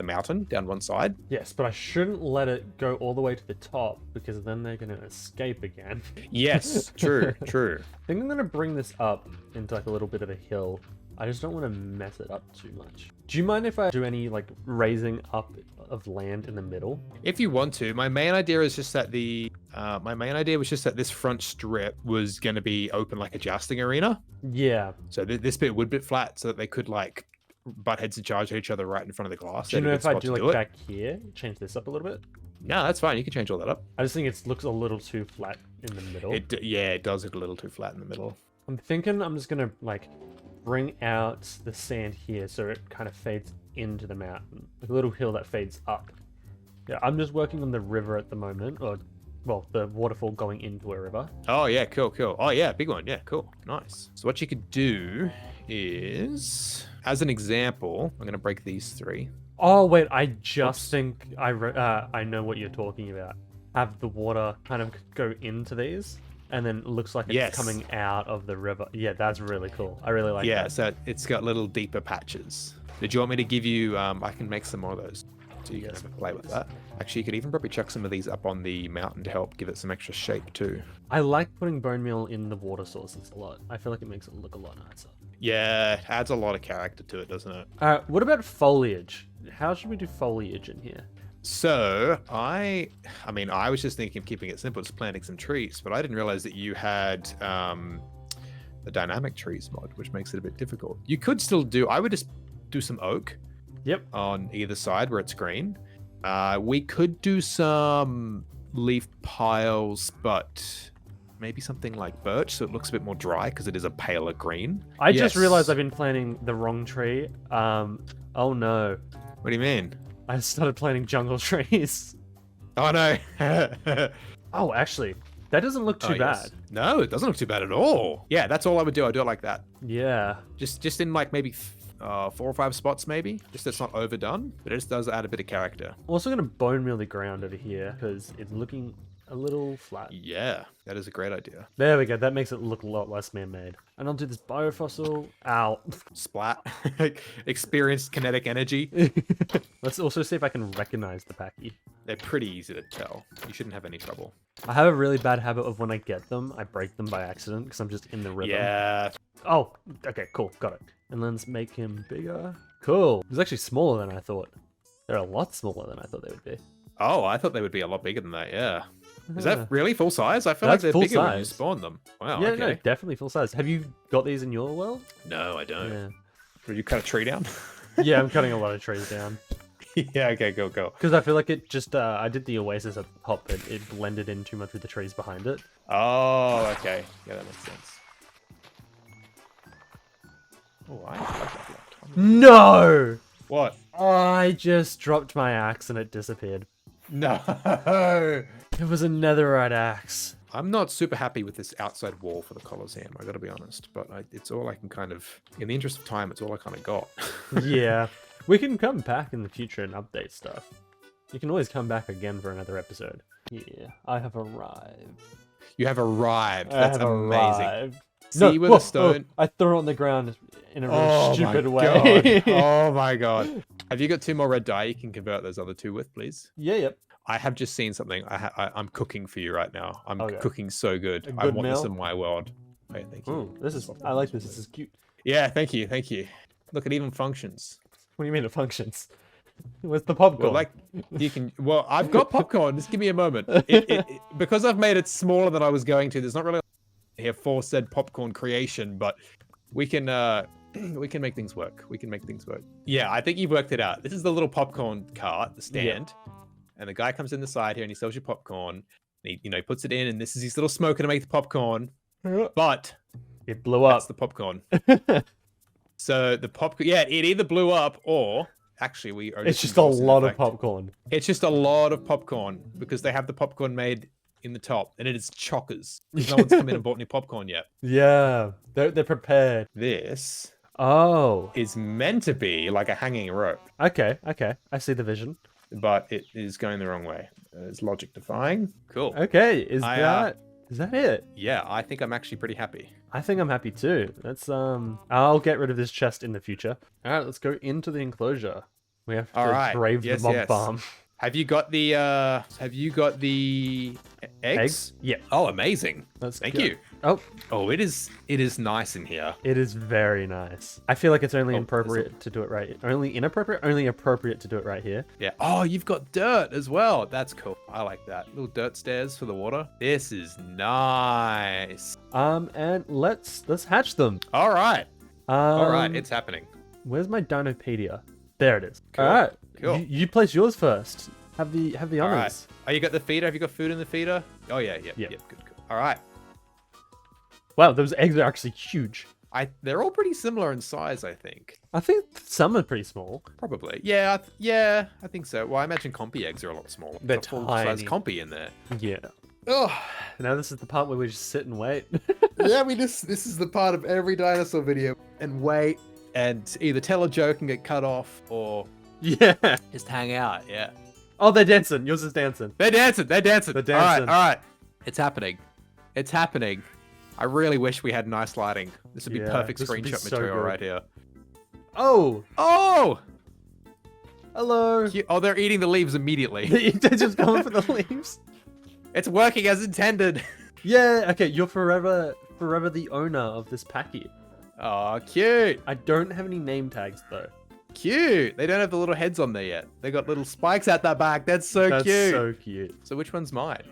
mountain down one side. Yes, but I shouldn't let it go all the way to the top because then they're going to escape again. Yes, true. I think I'm going to bring this up into like a little bit of a hill. I just don't want to mess it up too much. Do you mind if I do any like raising up of land in the middle? If you want to. My main idea was just that this front strip was going to be open like a jousting arena. Yeah. So this bit would be flat so that they could like butt heads and charge at each other right in front of the glass. Do you know if I do like back here, change this up a little bit? No, that's fine. You can change all that up. I just think it looks a little too flat in the middle. It does look a little too flat in the middle. I'm thinking I'm just gonna like bring out the sand here so it kind of fades into the mountain, like a little hill that fades up. Yeah, I'm just working on the river at the moment, or well, the waterfall going into a river. Oh yeah, cool. Oh yeah, big one. Yeah, cool, nice. So what you could do is, as an example, I'm gonna break these three. Oh wait, I just think I know what you're talking about. Have the water kind of go into these, and then it looks like it's coming out of the river. Yeah, that's really cool. I really like that. Yeah, so it's got little deeper patches. Did you want me to give you, I can make some more of those, so you can have a play with that. Actually, you could even probably chuck some of these up on the mountain to help give it some extra shape too. I like putting bone meal in the water sources a lot. I feel like it makes it look a lot nicer. Yeah, adds a lot of character to it, doesn't it? What about foliage? How should we do foliage in here? So I mean, I was just thinking of keeping it simple, just planting some trees, but I didn't realize that you had the dynamic trees mod, which makes it a bit difficult. You could still I would just do some oak. Yep. On either side where it's green. We could do some leaf piles, but maybe something like birch, so it looks a bit more dry because it is a paler green. I just realized I've been planting the wrong tree. Oh no. What do you mean? I started planting jungle trees. Oh no. Oh, actually, that doesn't look too bad. No, it doesn't look too bad at all. Yeah, that's all I would do. I'd do it like that. Yeah. Just in like maybe 4 or 5 spots maybe. Just so it's not overdone, but it just does add a bit of character. I'm also going to bone meal the ground over here because it's looking a little flat. Yeah, that is a great idea. There we go. That makes it look a lot less man-made. And I'll do this biofossil. Ow. Splat. Experienced kinetic energy. Let's also see if I can recognize the Pachy. They're pretty easy to tell. You shouldn't have any trouble. I have a really bad habit of when I get them, I break them by accident because I'm just in the rhythm. Yeah. Oh, okay, cool. Got it. And let's make him bigger. Cool. He's actually smaller than I thought. They're a lot smaller than I thought they would be. Oh, I thought they would be a lot bigger than that, yeah. Is that really full size? I feel like they're bigger when you spawn them. Wow, yeah, okay. no, definitely full size. Have you got these in your world? No, I don't. Yeah. Did you cut a tree down? Yeah, I'm cutting a lot of trees down. Yeah, okay, go. Because I feel like it just, I did the oasis at the top, but it blended in too much with the trees behind it. Oh, okay. Yeah, that makes sense. Oh, I have that left. No! What? I just dropped my axe and it disappeared. No! It was a netherite axe. I'm not super happy with this outside wall for the Colosseum, I gotta be honest. But it's all I can kind of... In the interest of time, it's all I kind of got. Yeah. We can come back in the future and update stuff. You can always come back again for another episode. Yeah, I have arrived. You have arrived. I That's have amazing. arrived. See where the stone... I threw it on the ground in a really Oh stupid my way. God. Oh my god. Have you got 2 more red dye you can convert those other 2 with, please? Yeah, yep. I have just seen something. I'm cooking for you right now. I'm Okay. cooking so good. A I good want this meal? in my world. Okay, thank you. Ooh, this is, I like this. This is cute. Yeah, thank you. Look, it even functions. What do you mean it functions? Where's the popcorn? Well, like you can. Well, I've got popcorn. Just give me a moment. Because I've made it smaller than I was going to. There's not really here for said popcorn creation, but we can make things work. Yeah, I think you've worked it out. This is the little popcorn cart, the stand, and the guy comes in the side here and he sells you popcorn. And he puts it in, and this is his little smoker to make the popcorn. But it blew up. that's the popcorn. So the popcorn, yeah, it either blew up or actually It's just a lot of popcorn. It's just a lot of popcorn because they have the popcorn made in the top, and it is chockers. No one's come in and bought any popcorn yet. Yeah, they're prepared. This Oh, is meant to be like a hanging rope, okay. I see the vision. but it is going the wrong way. It's logic defying. Cool. Okay, is that it? Yeah, I think I'm actually pretty happy. I think I'm happy too. That's I'll get rid of this chest in the future. All right, let's go into the enclosure. We have to brave the mob farm. Have you got the eggs? Yeah. Oh, amazing. Thank you. Oh, it is nice in here. It is very nice. I feel like it's only appropriate to do it right. Only appropriate to do it right here. Yeah. Oh, you've got dirt as well. That's cool. I like that. Little dirt stairs for the water. This is nice. And let's hatch them. All right. All right, it's happening. Where's my Dinopedia? There it is. Cool. All right. Cool. You place yours first. Have the honors. All right. Oh, you got the feeder? Have you got food in the feeder? Oh yeah. Good. All right. Wow, those eggs are actually huge. They're all pretty similar in size, I think. I think some are pretty small. Probably. Yeah, I think so. Well, I imagine compy eggs are a lot smaller. They're Got full-size tiny. compy in there. Yeah. Oh, Now this is the part where we just sit and wait. yeah, this is the part of every dinosaur video. And wait. And either tell a joke and get cut off, or Yeah. just hang out, yeah. Oh, they're dancing. Yours is dancing. They're dancing. They're dancing. All right. It's happening. I really wish we had nice lighting. This would be perfect this would be screenshot so material good. right here. Oh, Oh! hello. Oh, they're eating the leaves immediately. They're just going for the leaves. It's working as intended. Yeah. Okay, you're forever the owner of this packy. Oh, cute. I don't have any name tags though. Cute. They don't have the little heads on there yet. They got little spikes at the back. That's so That's cute. so cute. So which one's mine?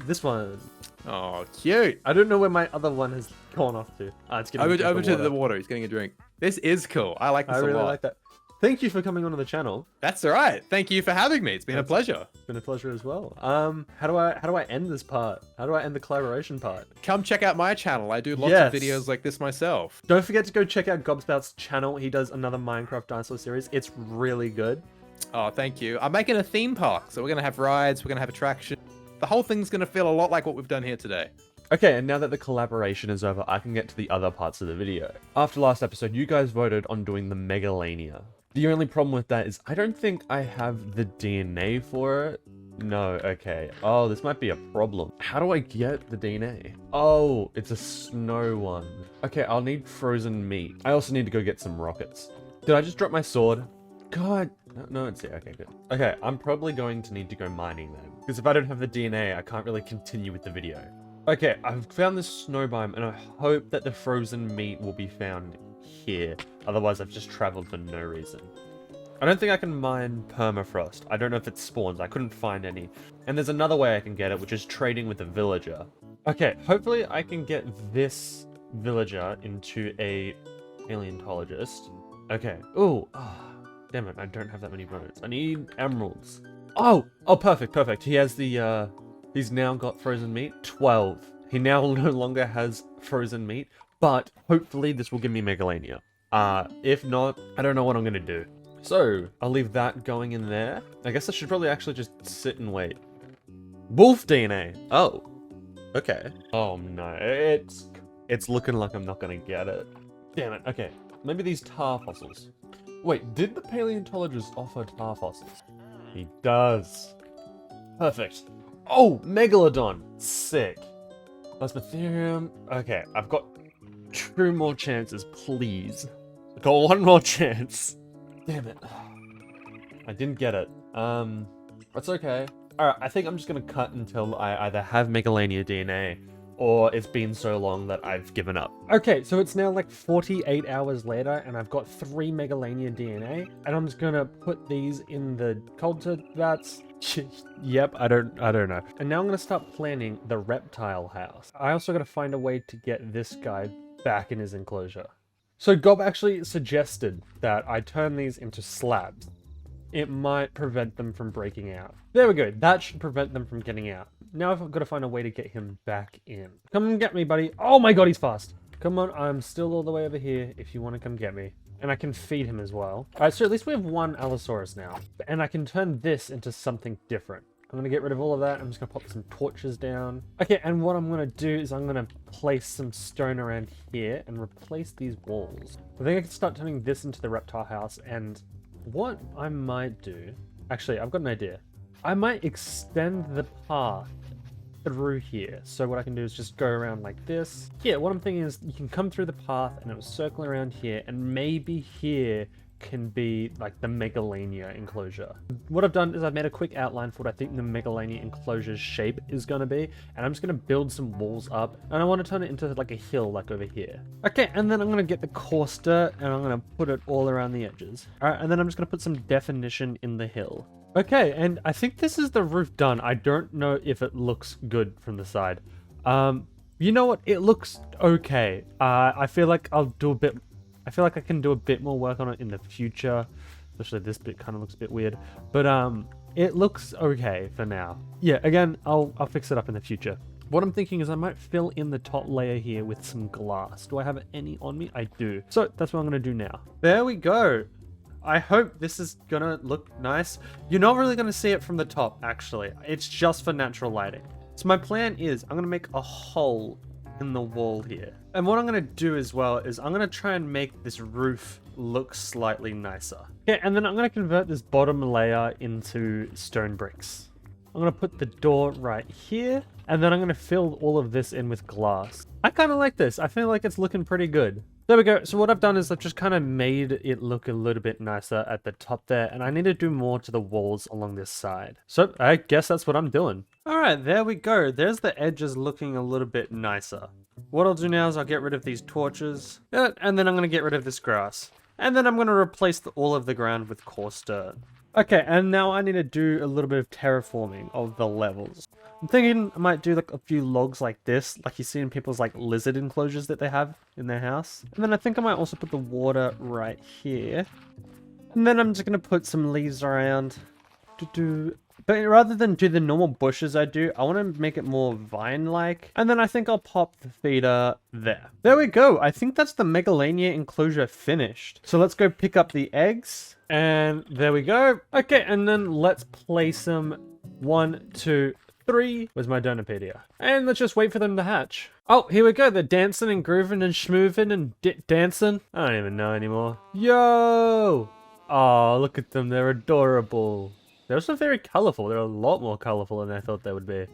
This one. Oh, cute. I don't know where my other one has gone off to. It's getting Over to the water. He's getting a drink. This is cool. I like this I a really lot. like that. Thank you for coming onto the channel. That's all right. Thank you for having me. It's been a pleasure. It's been a pleasure as well. How do I end this part? How do I end the collaboration part? Come check out my channel. I do lots Yes. of videos like this myself. Don't forget to go check out Gobspout's channel. He does another Minecraft dinosaur series. It's really good. Oh, thank you. I'm making a theme park, so we're gonna have rides. We're gonna have attractions. The whole thing's gonna feel a lot like what we've done here today. Okay, and now that the collaboration is over, I can get to the other parts of the video. After last episode, you guys voted on doing the Megalania. The only problem with that is I don't think I have the DNA for it. No, okay. Oh, this might be a problem. How do I get the DNA? Oh, it's a snow one. Okay, I'll need frozen meat. I also need to go get some rockets. Did I just drop my sword? God, no, it's here. Okay, good. Okay, I'm probably going to need to go mining then. Because if I don't have the DNA, I can't really continue with the video. Okay, I've found this snow biome, and I hope that the frozen meat will be found here. Otherwise, I've just traveled for no reason. I don't think I can mine permafrost. I don't know if it spawns. I couldn't find any. And there's another way I can get it, which is trading with a villager. Okay, hopefully I can get this villager into a paleontologist. Okay. Ooh. Damn it, I don't have that many bones. I need emeralds. Oh, perfect. He has the, he's now got frozen meat. 12. He now no longer has frozen meat, but hopefully this will give me Megalania. If not, I don't know what I'm gonna do. So, I'll leave that going in there. I guess I should probably actually just sit and wait. Wolf DNA! Oh, okay. Oh no, it's looking like I'm not gonna get it. Damn it, okay. Maybe these tar fossils. Wait, did the paleontologist offer tar fossils? He does. Perfect. Oh, Megalodon! Sick. Plasmatherium. Okay, I've got 2 more chances, please. I've got 1 more chance. Damn it. I didn't get it. That's okay. Alright, I think I'm just gonna cut until I either have Megalania DNA or it's been so long that I've given up. Okay, so it's now like 48 hours later and I've got 3 Megalania DNA and I'm just gonna put these in the culture vats. Yep, I don't know. And now I'm gonna start planning the reptile house. I also gotta find a way to get this guy back in his enclosure. So Gob actually suggested that I turn these into slabs. It might prevent them from breaking out. There we go, that should prevent them from getting out. Now I've got to find a way to get him back in. Come and get me, buddy. Oh my god, he's fast. Come on, I'm still all the way over here if you want to come get me. And I can feed him as well. Alright, so at least we have 1 Allosaurus now. And I can turn this into something different. I'm going to get rid of all of that. I'm just going to pop some torches down. Okay, and what I'm going to do is I'm going to place some stone around here and replace these walls. I think I can start turning this into the reptile house, and what I might do... Actually, I've got an idea. I might extend the path through here. So what I can do is just go around like this. Yeah, what I'm thinking is you can come through the path and it will circle around here, and maybe here can be like the Megalania enclosure. What I've done is I've made a quick outline for what I think the Megalania enclosure's shape is going to be, and I'm just going to build some walls up, and I want to turn it into like a hill like over here. Okay, and then I'm going to get the coarse dirt and I'm going to put it all around the edges. Alright, and then I'm just going to put some definition in the hill. Okay, and I think this is the roof done. I don't know if it looks good from the side. You know what? It looks okay. I feel like I feel like I can do a bit more work on it in the future. Especially this bit kind of looks a bit weird. But it looks okay for now. Yeah, again, I'll fix it up in the future. What I'm thinking is I might fill in the top layer here with some glass. Do I have any on me? I do. So that's what I'm going to do now. There we go. I hope this is gonna look nice. You're not really gonna see it from the top, actually. It's just for natural lighting. So my plan is I'm gonna make a hole in the wall here. And what I'm gonna do as well is I'm gonna try and make this roof look slightly nicer. Okay, and then I'm gonna convert this bottom layer into stone bricks. I'm gonna put the door right here, and then I'm gonna fill all of this in with glass. I kind of like this. I feel like it's looking pretty good. There we go. So what I've done is I've just kind of made it look a little bit nicer at the top there, and I need to do more to the walls along this side. So I guess that's what I'm doing. All right, there we go. There's the edges looking a little bit nicer. What I'll do now is I'll get rid of these torches, and then I'm going to get rid of this grass. And then I'm going to replace all of the ground with coarse dirt. Okay, and now I need to do a little bit of terraforming of the levels. I'm thinking I might do like a few logs like this, like you see in people's like lizard enclosures that they have in their house. And then I think I might also put the water right here. And then I'm just going to put some leaves around. But rather than do the normal bushes I do, I want to make it more vine-like. And then I think I'll pop the feeder there. There we go. I think that's the Megalania enclosure finished. So let's go pick up the eggs. And there we go. Okay, and then let's place them 1, 2, 3. Where's my Donopedia? And let's just wait for them to hatch. Oh, here we go. They're dancing and grooving and schmooving and dancing. I don't even know anymore. Yo! Oh, look at them. They're adorable. They're also very colorful. They're a lot more colorful than I thought they would be.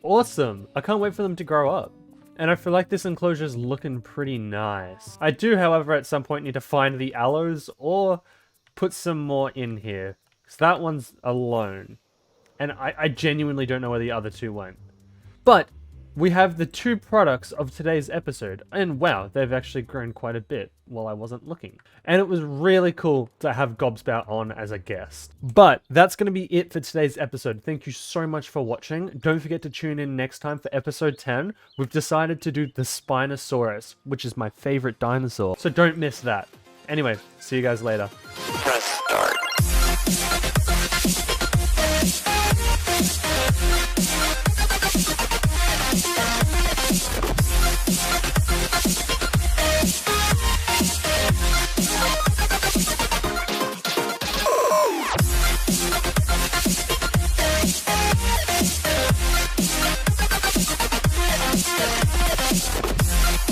Awesome. I can't wait for them to grow up. And I feel like this enclosure is looking pretty nice. I do, however, at some point need to find the aloes or put some more in here. Because that one's alone. And I genuinely don't know where the other 2 went. But we have the 2 products of today's episode. And wow, they've actually grown quite a bit while I wasn't looking. And it was really cool to have Gobspout on as a guest. But that's going to be it for today's episode. Thank you so much for watching. Don't forget to tune in next time for episode 10. We've decided to do the Spinosaurus, which is my favorite dinosaur. So don't miss that. Anyway, see you guys later.